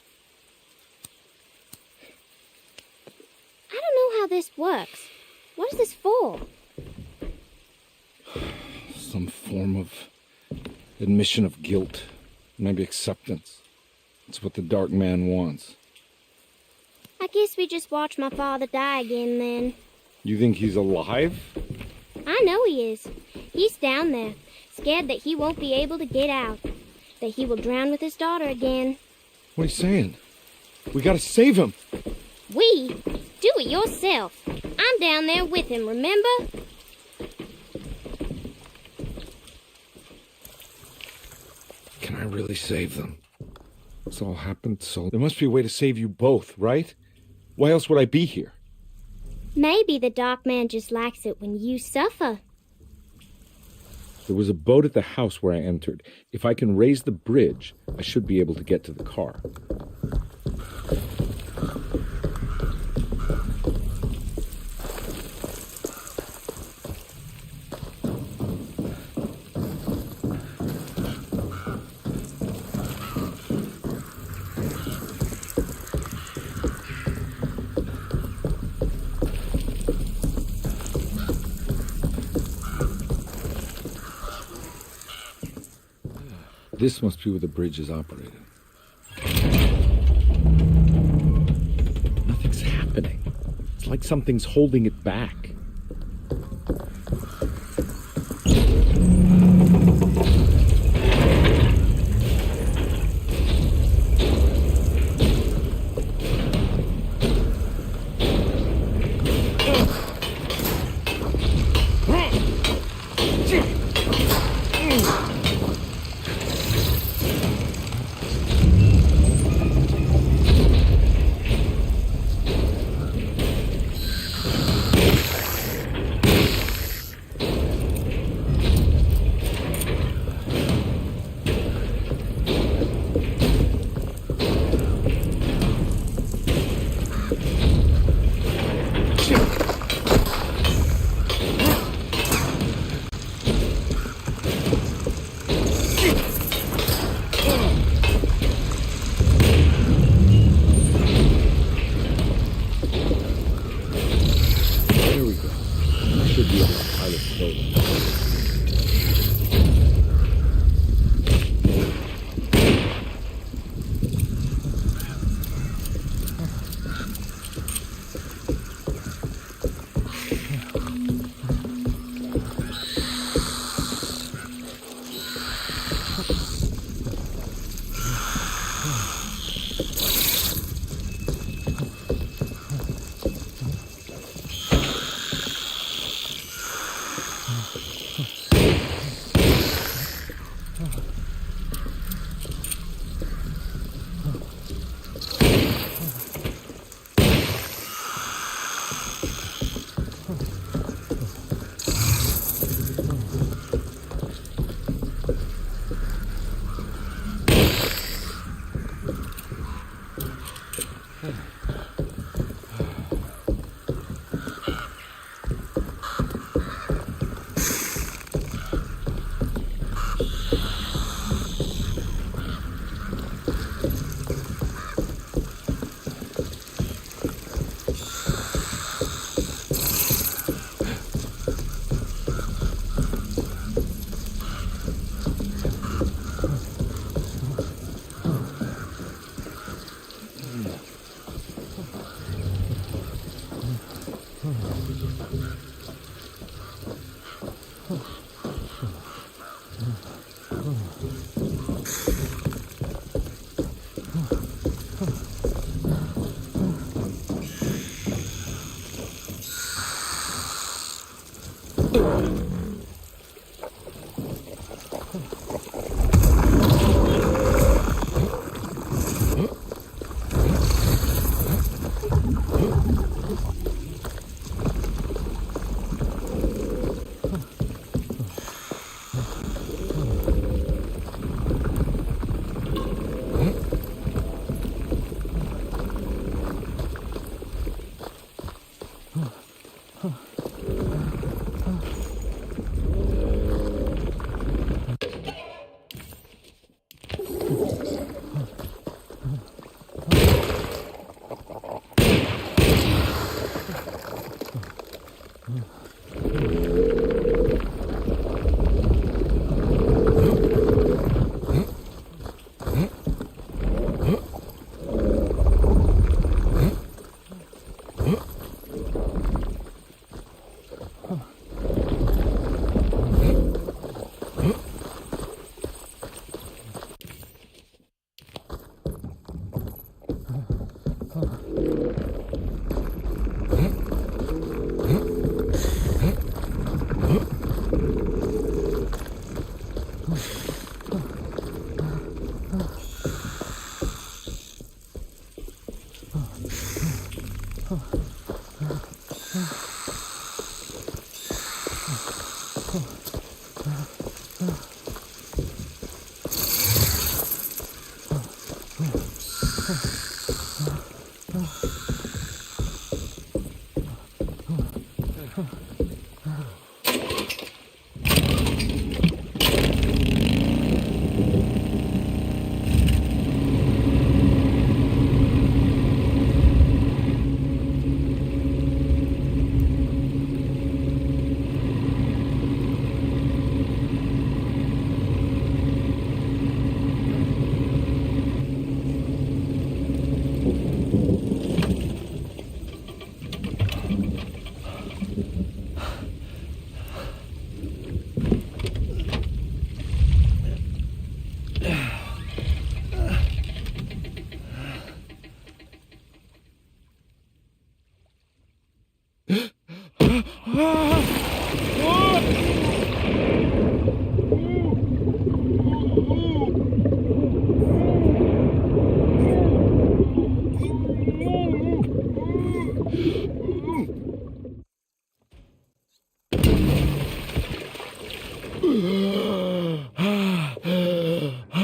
I don't know how this works. What is this for?
Some form of admission of guilt. Maybe acceptance. It's what the Dark Man wants.
I guess we just watch my father die again then.
You think he's alive?
I know he is. He's down there, scared that he won't be able to get out. That he will drown with his daughter again.
What are you saying? We gotta save him.
We? Do it yourself. I'm down there with him, remember?
Can I really save them? This all happened so... There must be a way to save you both, right? Why else would I be here?
Maybe the Dark Man just likes it when you suffer.
There was a boat at the house where I entered. If I can raise the bridge, I should be able to get to the car. This must be where the bridge is operated. Nothing's happening. It's like something's holding it back.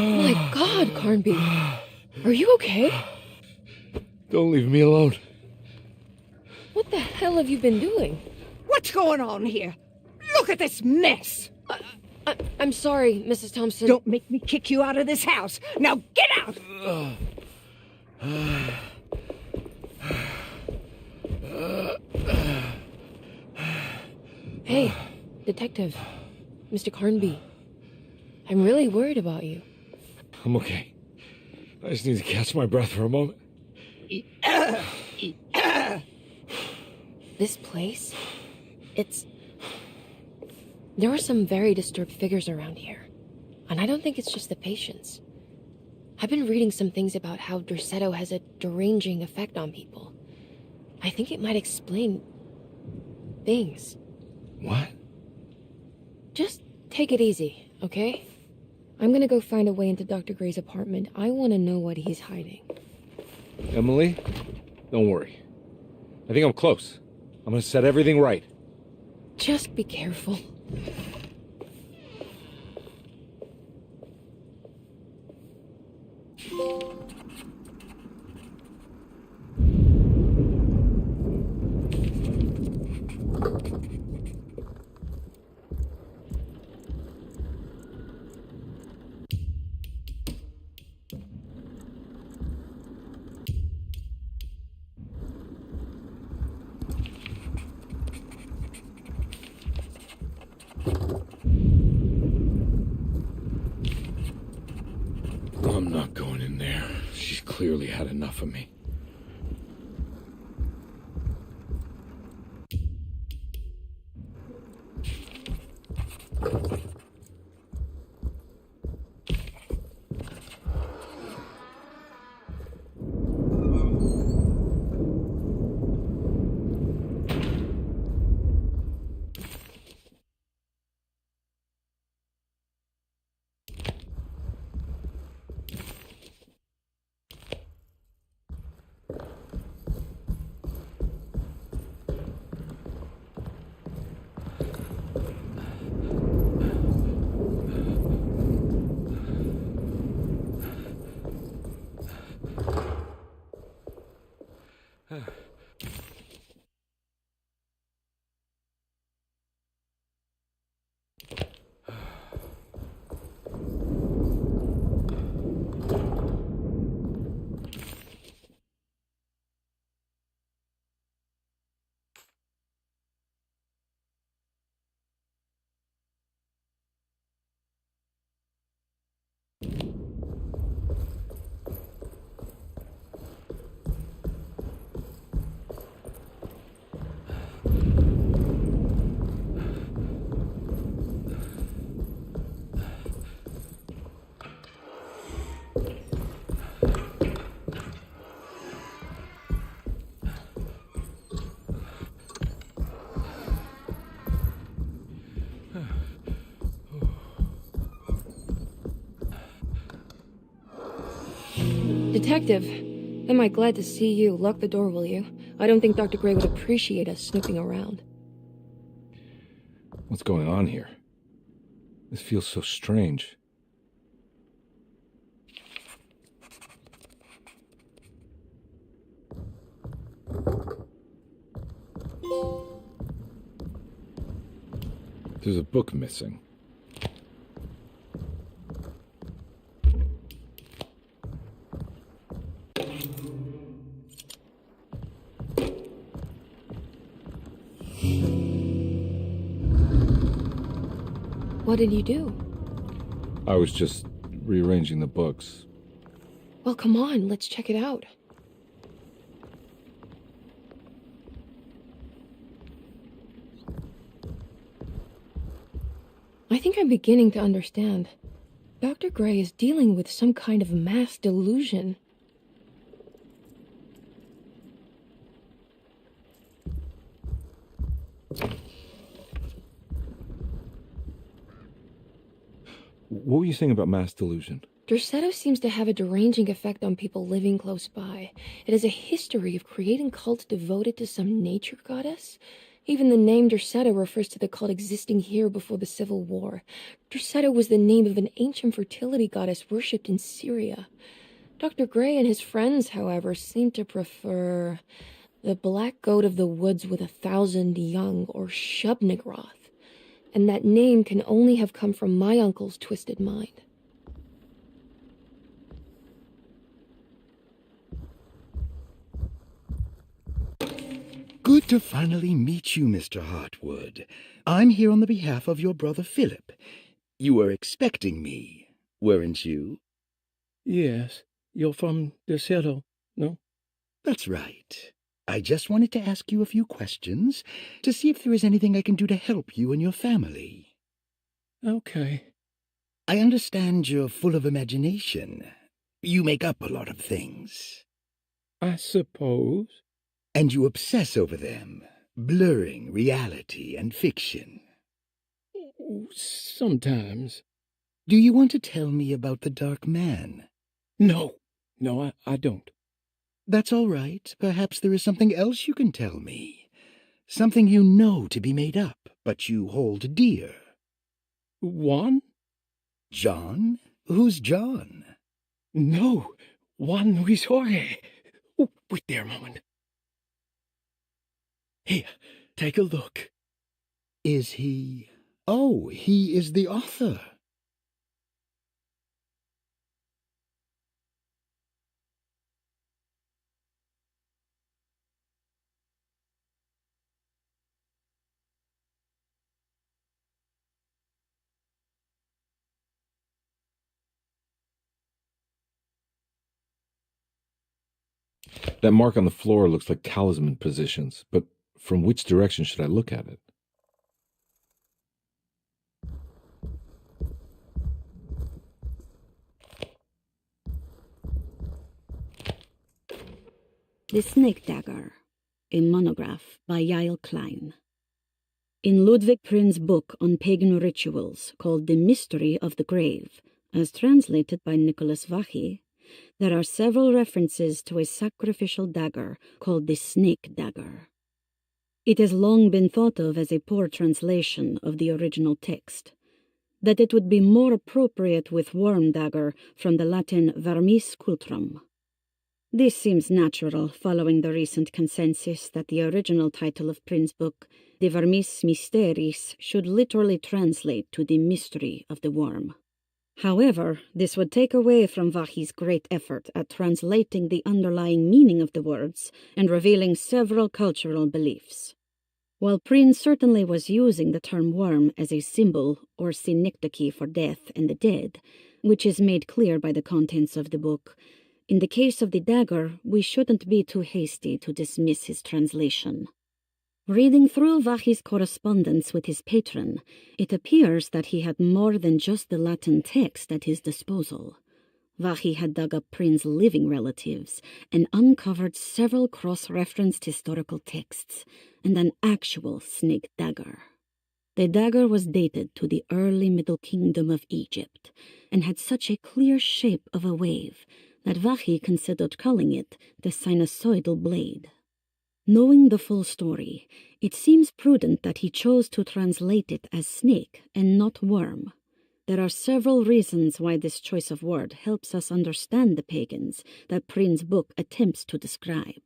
My God, Carnby. Are you okay?
Don't leave me alone.
What the hell have you been doing?
What's going on here? Look at this mess!
I'm sorry, Mrs. Thompson.
Don't make me kick you out of this house. Now get out!
Hey, Detective. Mr. Carnby. I'm really worried about you.
I'm okay. I just need to catch my breath for a moment.
This place? There are some very disturbed figures around here. And I don't think it's just the patients. I've been reading some things about how Derceto has a deranging effect on people. I think it might explain things.
What?
Just take it easy, okay? I'm gonna go find a way into Dr. Gray's apartment. I want to know what he's hiding.
Emily, don't worry. I think I'm close. I'm gonna set everything right.
Just be careful.
I'm not going in there. She's clearly had enough of me.
Detective, am I glad to see you. Lock the door, will you? I don't think Dr. Gray would appreciate us snooping around.
What's going on here? This feels so strange. There's a book missing.
What did you do?
I was just rearranging the books.
Well, come on, let's check it out. I think I'm beginning to understand. Dr. Gray is dealing with some kind of mass delusion.
What were you saying about mass delusion?
Derceto seems to have a deranging effect on people living close by. It has a history of creating cults devoted to some nature goddess. Even the name Derceto refers to the cult existing here before the Civil War. Derceto was the name of an ancient fertility goddess worshipped in Syria. Dr. Gray and his friends, however, seem to prefer the black goat of the woods with 1,000 young, or Shub-Nigroth. And that name can only have come from my uncle's twisted mind.
Good to finally meet you, Mr. Hartwood. I'm here on the behalf of your brother Philip. You were expecting me, weren't you?
Yes. You're from Derceto, no?
That's right. I just wanted to ask you a few questions to see if there is anything I can do to help you and your family.
Okay.
I understand you're full of imagination. You make up a lot of things.
I suppose.
And you obsess over them, blurring reality and fiction.
Sometimes.
Do you want to tell me about the Dark Man?
No, I don't.
That's all right. Perhaps there is something else you can tell me. Something you know to be made up, but you hold dear.
Juan?
John? Who's John?
No, Juan Luis Jorge. Oh, wait there a moment. Here, take a look.
Is he... Oh, he is the author.
That mark on the floor looks like talisman positions, but from which direction should I look at it?
The Snake Dagger, a monograph by Yael Klein. In Ludwig Prin's book on pagan rituals called The Mystery of the Grave, as translated by Nicholas Vachy, there are several references to a sacrificial dagger called the Snake Dagger. It has long been thought of as a poor translation of the original text, that it would be more appropriate with worm dagger from the Latin vermis cultrum. This seems natural following the recent consensus that the original title of Prin's book, De Vermis Mysteris, should literally translate to the mystery of the worm. However, this would take away from Vachy's great effort at translating the underlying meaning of the words and revealing several cultural beliefs. While Prin certainly was using the term worm as a symbol or synecdoche for death and the dead, which is made clear by the contents of the book, in the case of the dagger, we shouldn't be too hasty to dismiss his translation. Reading through Vachy's correspondence with his patron, it appears that he had more than just the Latin text at his disposal. Vachy had dug up Prin's living relatives and uncovered several cross-referenced historical texts and an actual snake dagger. The dagger was dated to the early Middle Kingdom of Egypt and had such a clear shape of a wave that Vahi considered calling it the sinusoidal blade. Knowing the full story, it seems prudent that he chose to translate it as snake and not worm. There are several reasons why this choice of word helps us understand the pagans that Prin's book attempts to describe.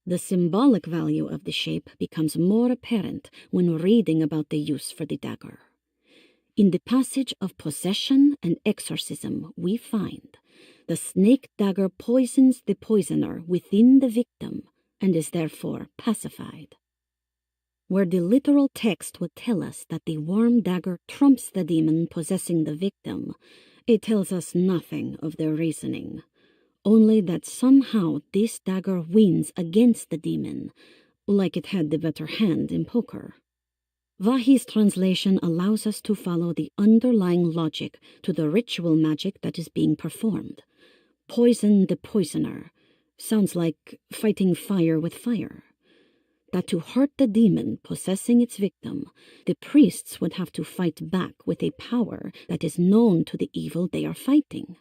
The symbolic value of the shape becomes more apparent when reading about the use for the dagger. In the passage of possession and exorcism, we find the snake dagger poisons the poisoner within the victim and is therefore pacified. Where the literal text would tell us that the worm dagger trumps the demon possessing the victim, it tells us nothing of their reasoning, only that somehow this dagger wins against the demon, like it had the better hand in poker. Vahi's translation allows us to follow the underlying logic to the ritual magic that is being performed. Poison the poisoner sounds like fighting fire with fire. That to hurt the demon possessing its victim, the priests would have to fight back with a power that is known to the evil they are fighting.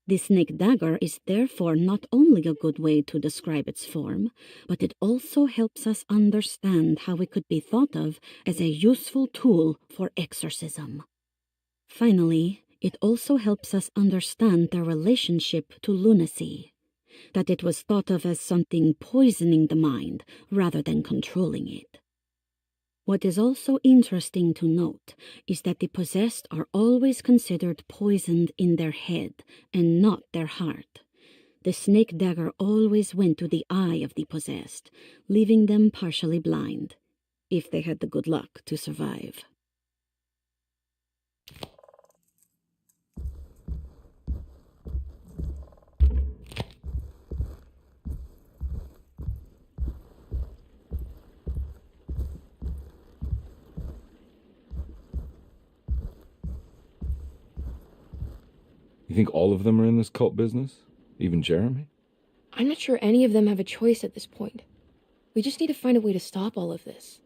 The snake dagger is therefore not only a good way to describe its form, but it also helps us understand how it could be thought of as a useful tool for exorcism. Finally, it also helps us understand their relationship to lunacy, that it was thought of as something poisoning the mind rather than controlling it. What is also interesting to note is that the possessed are always considered poisoned in their head and not their heart. The snake dagger always went to the eye of the possessed, leaving them partially blind, if they had the good luck to survive.
You think all of them are in this cult business? Even Jeremy?
I'm not sure any of them have a choice at this point. We just need to find a way to stop all of this.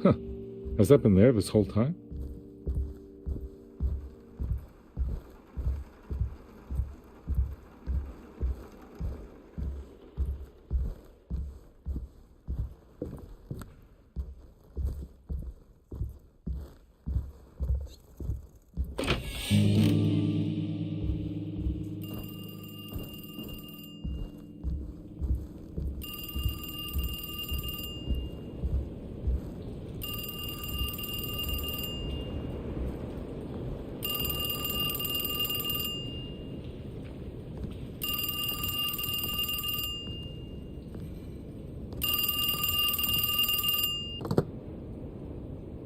Huh. Has that been there this whole time?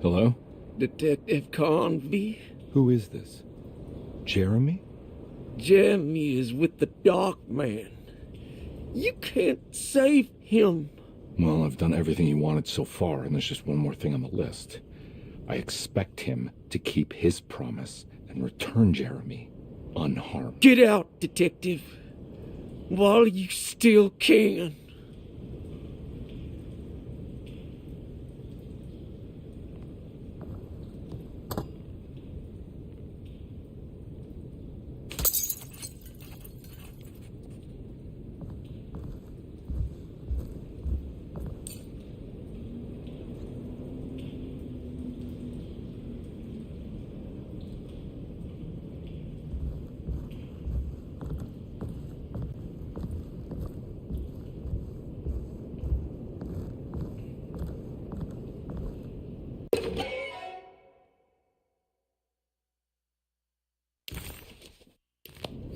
Hello?
Detective Carnby?
Who is this? Jeremy?
Jeremy is with the Dark Man. You can't save him.
Well, I've done everything he wanted so far, and there's just one more thing on the list. I expect him to keep his promise and return Jeremy unharmed.
Get out, Detective, while you still can.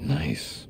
Nice.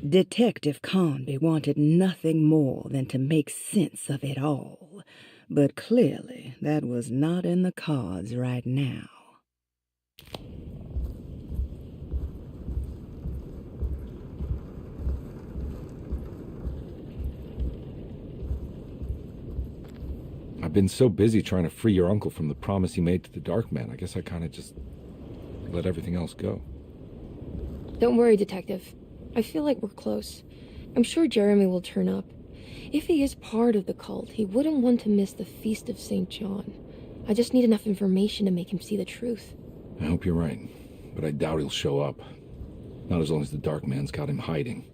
Detective Carnby wanted nothing more than to make sense of it all, but clearly that was not in the cards right now.
I've been so busy trying to free your uncle from the promise he made to the Dark Man. I guess I kind of just let everything else go.
Don't worry, Detective. I feel like we're close. I'm sure Jeremy will turn up. If he is part of the cult, he wouldn't want to miss the Feast of St. John. I just need enough information to make him see the truth.
I hope you're right, but I doubt he'll show up. Not as long as the Dark Man's got him hiding.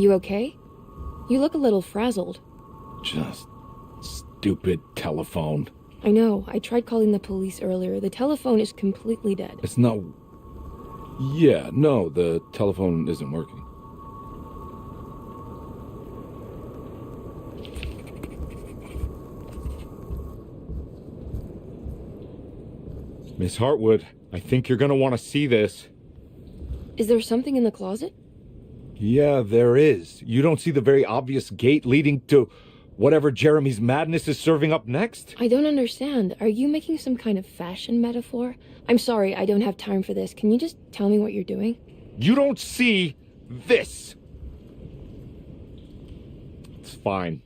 You okay? You look a little frazzled.
Just stupid telephone.
I know. I tried calling the police earlier. The telephone is completely dead.
It's not... Yeah, no, the telephone isn't working. Miss Hartwood, I think you're gonna want to see this.
Is there something in the closet?
Yeah, there is. You don't see the very obvious gate leading to whatever Jeremy's madness is serving up next?
I don't understand. Are you making some kind of fashion metaphor? I'm sorry, I don't have time for this. Can you just tell me what you're doing?
You don't see this. It's fine.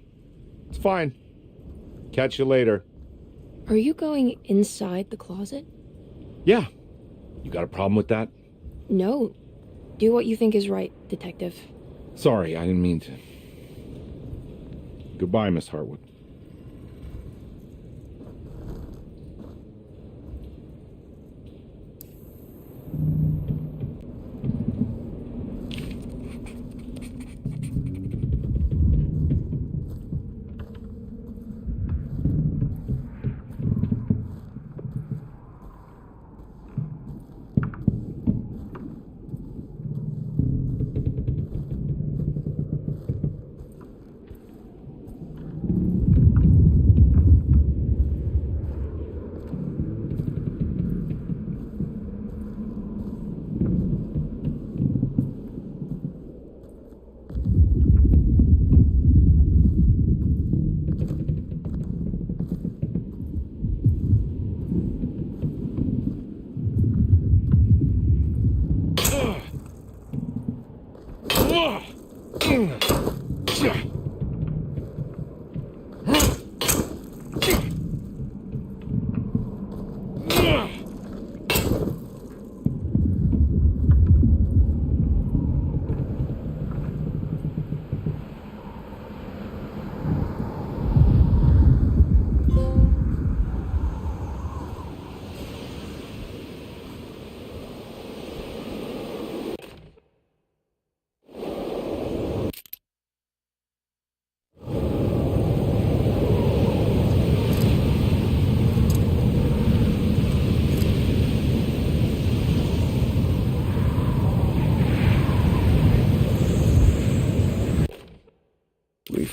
It's fine. Catch you later.
Are you going inside the closet?
Yeah. You got a problem with that?
No. Do what you think is right, Detective.
Sorry, I didn't mean to. Goodbye, Miss Hartwood.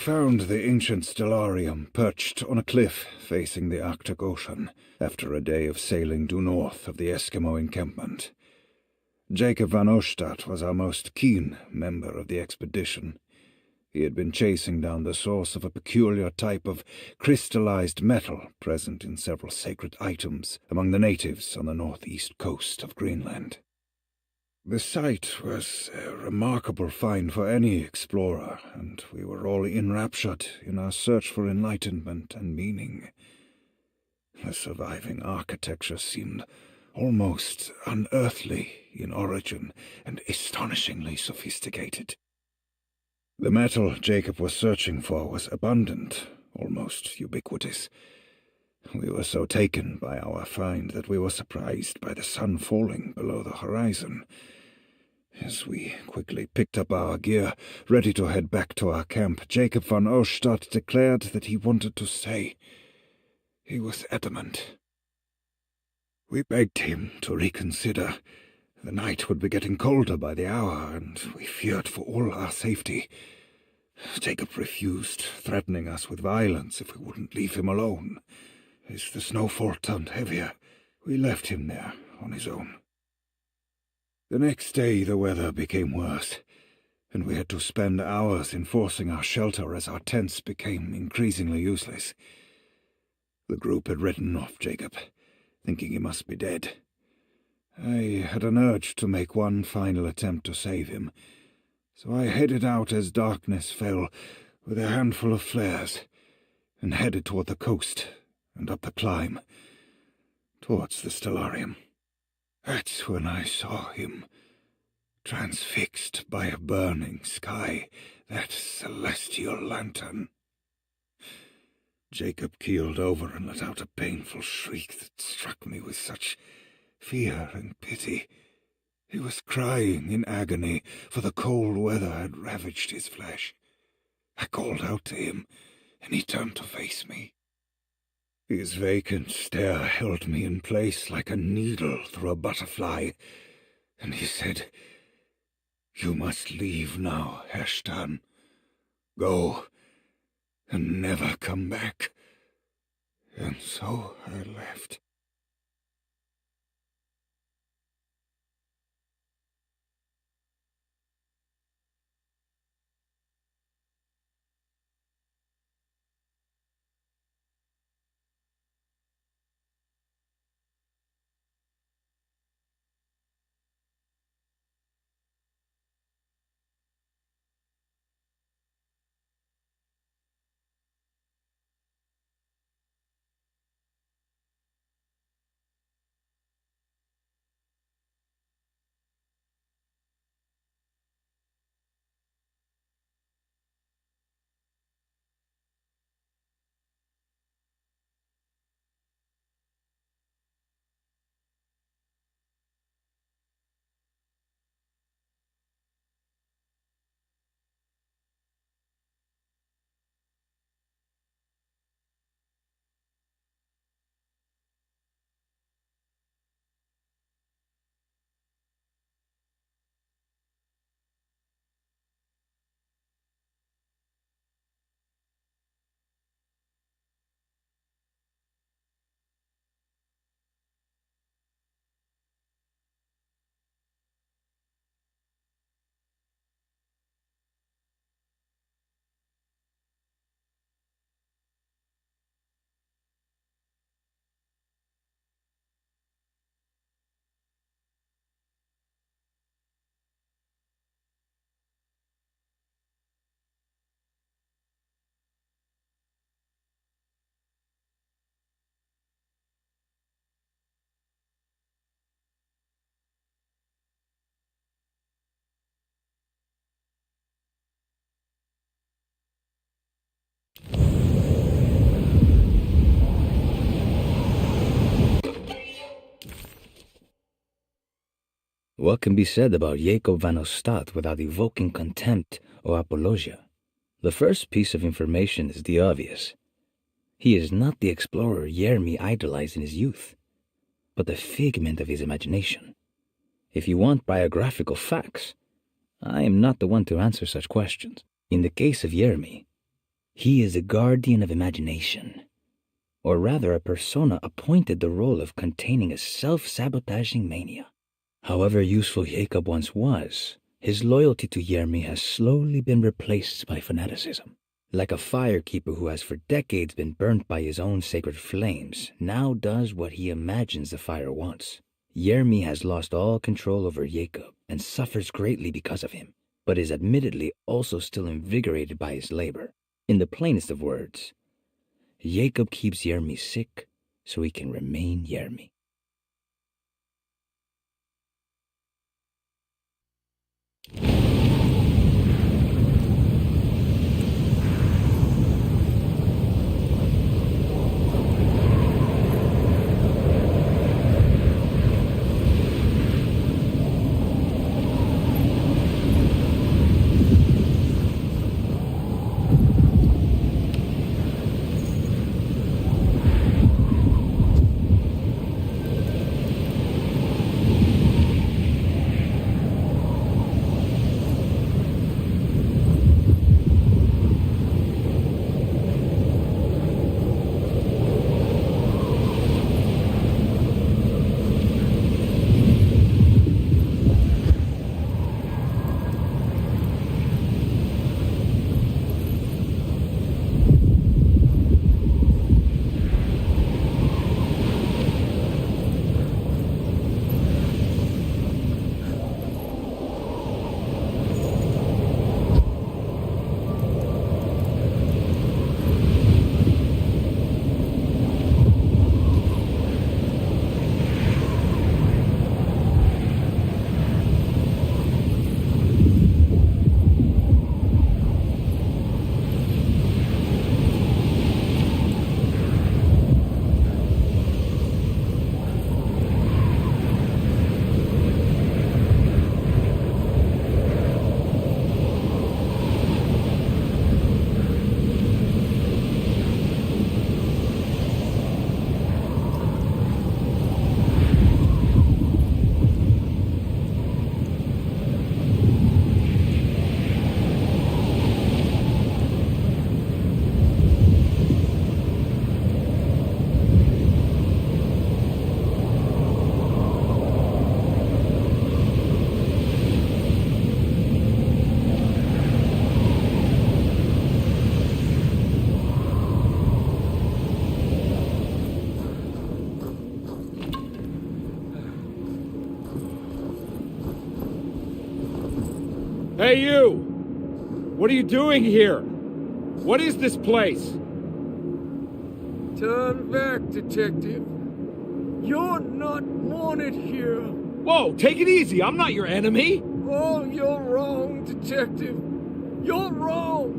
found the ancient stellarium perched on a cliff facing the Arctic Ocean after a day of sailing due north of the Eskimo encampment. Jacob van Oostad was our most keen member of the expedition. He had been chasing down the source of a peculiar type of crystallized metal present in several sacred items among the natives on the northeast coast of Greenland. The site was a remarkable find for any explorer, and we were all enraptured in our search for enlightenment and meaning. The surviving architecture seemed almost unearthly in origin and astonishingly sophisticated. The metal Jacob was searching for was abundant, almost ubiquitous. We were so taken by our find that we were surprised by the sun falling below the horizon. As we quickly picked up our gear, ready to head back to our camp, Jacob van Oostad declared that he wanted to stay. He was adamant. We begged him to reconsider. The night would be getting colder by the hour, and we feared for all our safety. Jacob refused, threatening us with violence if we wouldn't leave him alone. As the snowfall turned heavier, we left him there on his own. The next day the weather became worse, and we had to spend hours enforcing our shelter as our tents became increasingly useless. The group had ridden off Jacob, thinking he must be dead. I had an urge to make one final attempt to save him, so I headed out as darkness fell with a handful of flares and headed toward the coast and up the climb, towards the stellarium. That's when I saw him, transfixed by a burning sky, that celestial lantern. Jacob keeled over and let out a painful shriek that struck me with such fear and pity. He was crying in agony, for the cold weather had ravaged his flesh. I called out to him, and he turned to face me. His vacant stare held me in place like a needle through a butterfly, and he said, "You must leave now, Herstan. Go, and never come back." And so I left.
What can be said about Jacob van Oostad without evoking contempt or apologia? The first piece of information is the obvious. He is not the explorer Jeremy idolized in his youth, but the figment of his imagination. If you want biographical facts, I am not the one to answer such questions. In the case of Jeremy, He is a guardian of imagination, or rather a persona appointed the role of containing a self-sabotaging mania. However useful Jacob once was, his loyalty to Yermi has slowly been replaced by fanaticism. Like a firekeeper who has for decades been burnt by his own sacred flames, now does what he imagines the fire wants. Yermi has lost all control over Jacob and suffers greatly because of him, but is admittedly also still invigorated by his labor. In the plainest of words, Jacob keeps Yermi sick so he can remain Yermi.
Hey, you! What are you doing here? What is this place?
Turn back, detective. You're not wanted here.
Whoa, take it easy. I'm not your enemy.
Oh, you're wrong, detective. You're wrong.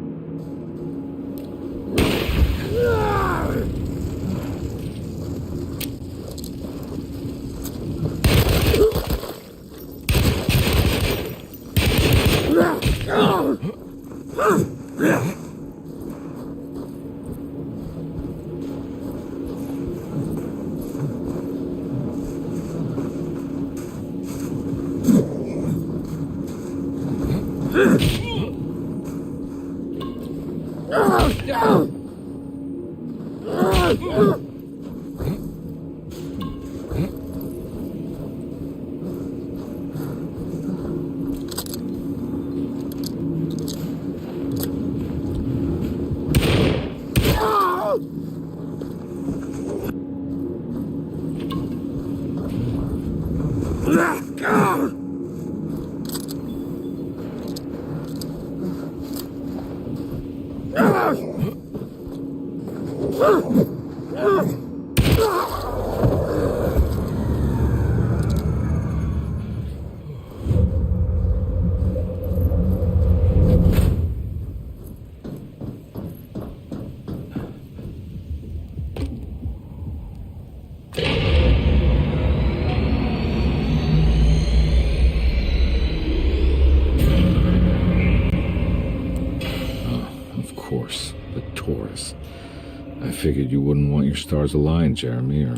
I figured you wouldn't want your stars aligned, Jeremy, or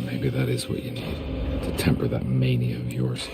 maybe that is what you need to temper that mania of yours.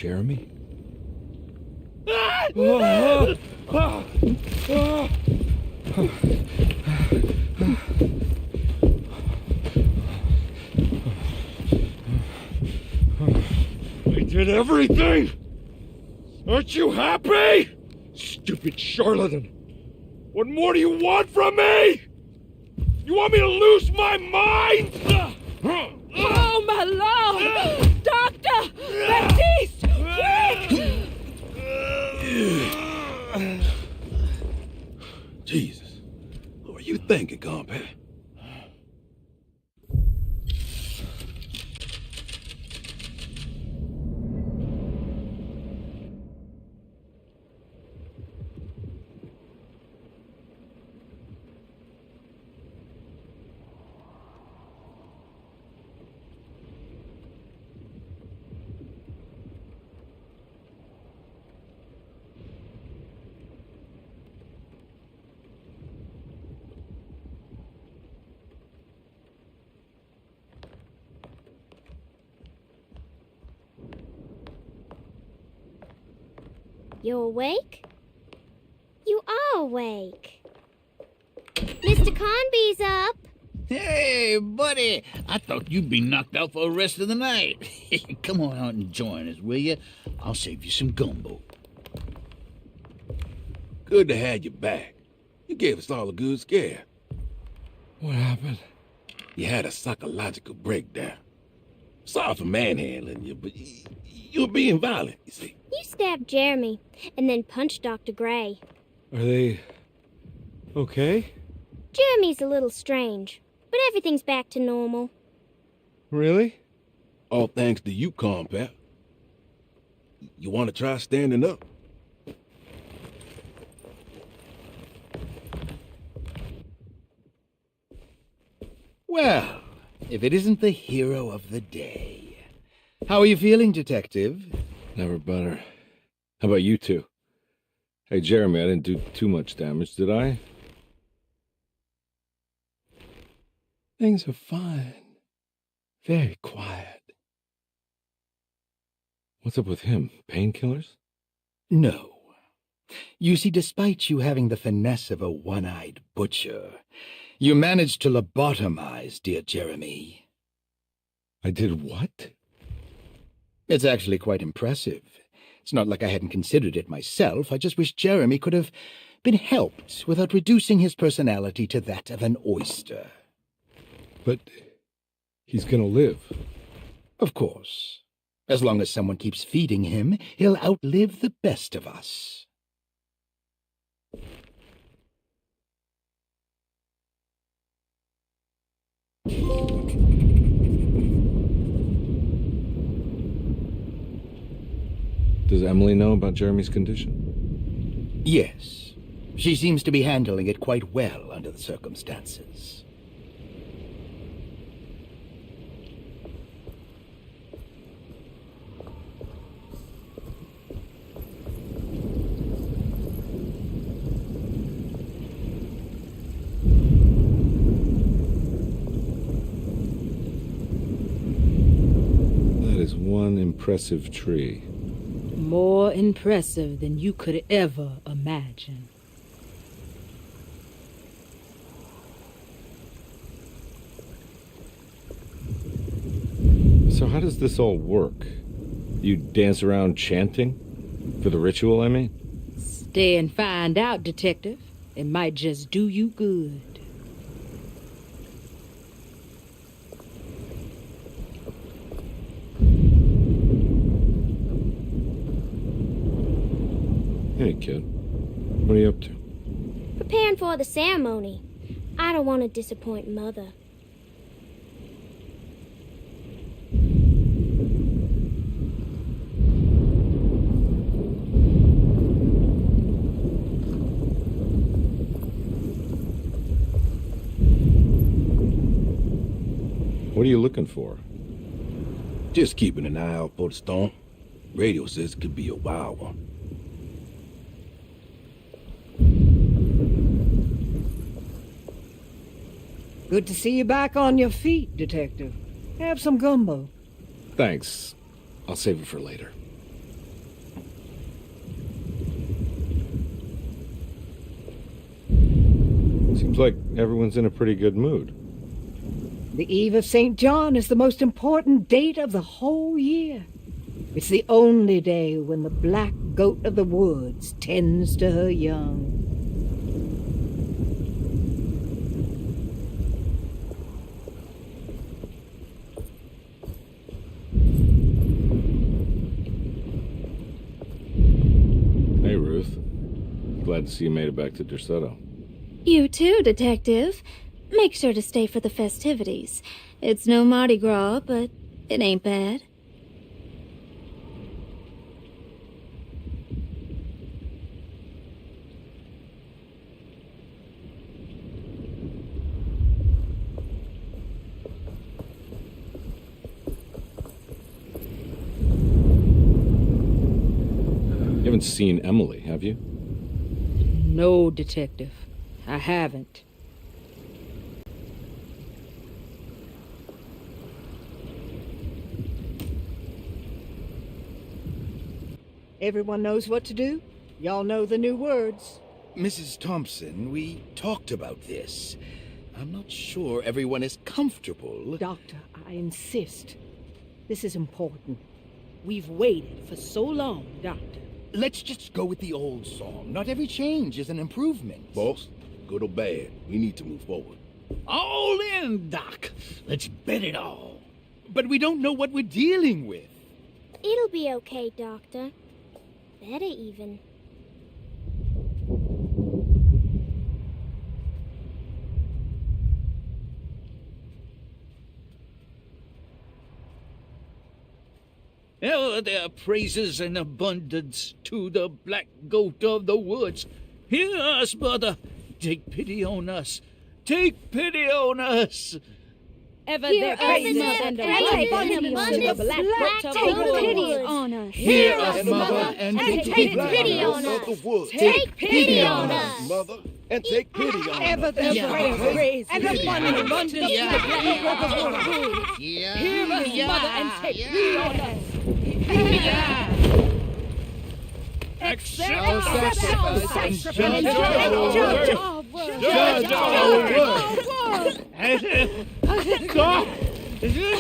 Jeremy?
I did everything! Aren't you happy? Stupid charlatan! What more do you want from me? You want me to lose my mind?
Oh, my Lord! Doctor! Baptiste! Quick!
Jesus. What were you thinking, Carnby?
You awake? You are awake. Mr. Carnby's up.
Hey, buddy! I thought you'd be knocked out for the rest of the night. Come on out and join us, will you? I'll save you some gumbo.
Good to have you back. You gave us all a good scare.
What happened?
You had a psychological breakdown. Sorry for manhandling you, but you were being violent, you see.
You stabbed Jeremy and then punched Dr. Gray.
Are they okay?
Jeremy's a little strange, but everything's back to normal.
Really?
All thanks to you, Carnby. You want to try standing up?
Well, if it isn't the hero of the day. How are you feeling, Detective?
Never better. How about you two? Hey, Jeremy, I didn't do too much damage, did I? Things are fine. Very quiet. What's up with him? Painkillers?
No. You see, despite you having the finesse of a one-eyed butcher, you managed to lobotomize dear Jeremy.
I did what?
It's actually quite impressive. It's not like I hadn't considered it myself. I just wish Jeremy could have been helped without reducing his personality to that of an oyster.
But he's gonna live.
Of course. As long as someone keeps feeding him, he'll outlive the best of us.
Does Emily know about Jeremy's condition?
Yes. She seems to be handling it quite well under the circumstances.
That is one impressive tree.
More impressive than you could ever imagine.
So how does this all work? You dance around chanting? For the ritual, I mean?
Stay and find out, Detective. It might just do you good.
Hey, kid. What are you up to?
Preparing for the ceremony. I don't want to disappoint Mother.
What are you looking for?
Just keeping an eye out for the storm. Radio says it could be a wild one.
Good to see you back on your feet, Detective. Have some gumbo.
Thanks. I'll save it for later. Seems like everyone's in a pretty good mood.
The Eve of St. John is the most important date of the whole year. It's the only day when the black goat of the woods tends to her young.
Hey, Ruth. Glad to see you made it back to Derceto.
You too, Detective. Make sure to stay for the festivities. It's no Mardi Gras, but it ain't bad.
You haven't seen Emily, have you?
No, Detective. I haven't. Everyone knows what to do? Y'all know the new words.
Mrs. Thompson, we talked about this. I'm not sure everyone is comfortable.
Doctor, I insist. This is important. We've waited for so long, Doctor.
Let's just go with the old song. Not every change is an improvement.
Boss, good or bad, we need to move forward.
All in, Doc. Let's bet it all.
But we don't know what we're dealing with.
It'll be okay, Doctor. Better even.
Oh, there are praises and abundance to the black goat of the woods. Hear us, mother. Take pity on us. Take pity on us.
Ever there praises and abundance to the black goat of the woods.
Take pity on us.
Hear us, mother, and take
pity on us. Take pity on us.
Mother, and take pity on us.
Ever there praises and abundance to the black goat of the woods. Hear us, mother, and take pity on us.
Accept
our sacrifice and judge our work.
Judge our work. Stop!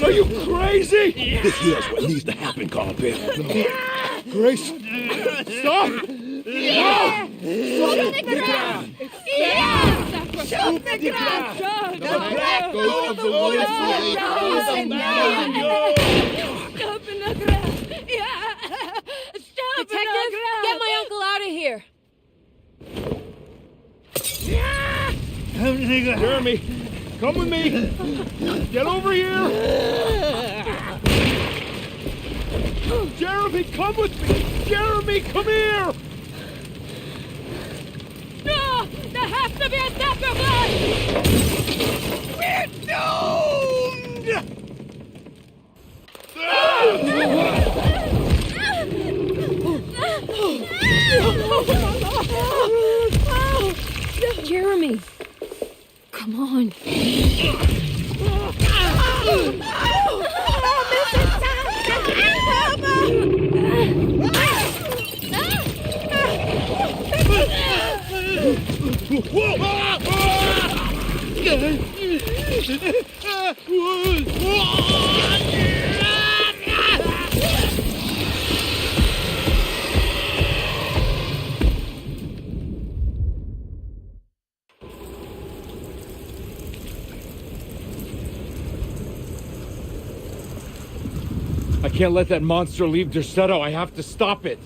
Are you crazy?
This here's what needs to happen, Carnby.
Grace, stop!
Yeah! Shoot the ground! Yeah! Shoot the ground!
The black goat of the woods
Stop in the ground! Yeah! Stop! Detective, get my uncle out of here!
Jeremy, come with me! Get over here! Jeremy, come with me! Jeremy, come here!
No! There has to be a sacrifice!
We're doomed!
Jeremy! Come on.
I can't let that monster leave Derceto. I have to stop it.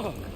Oh.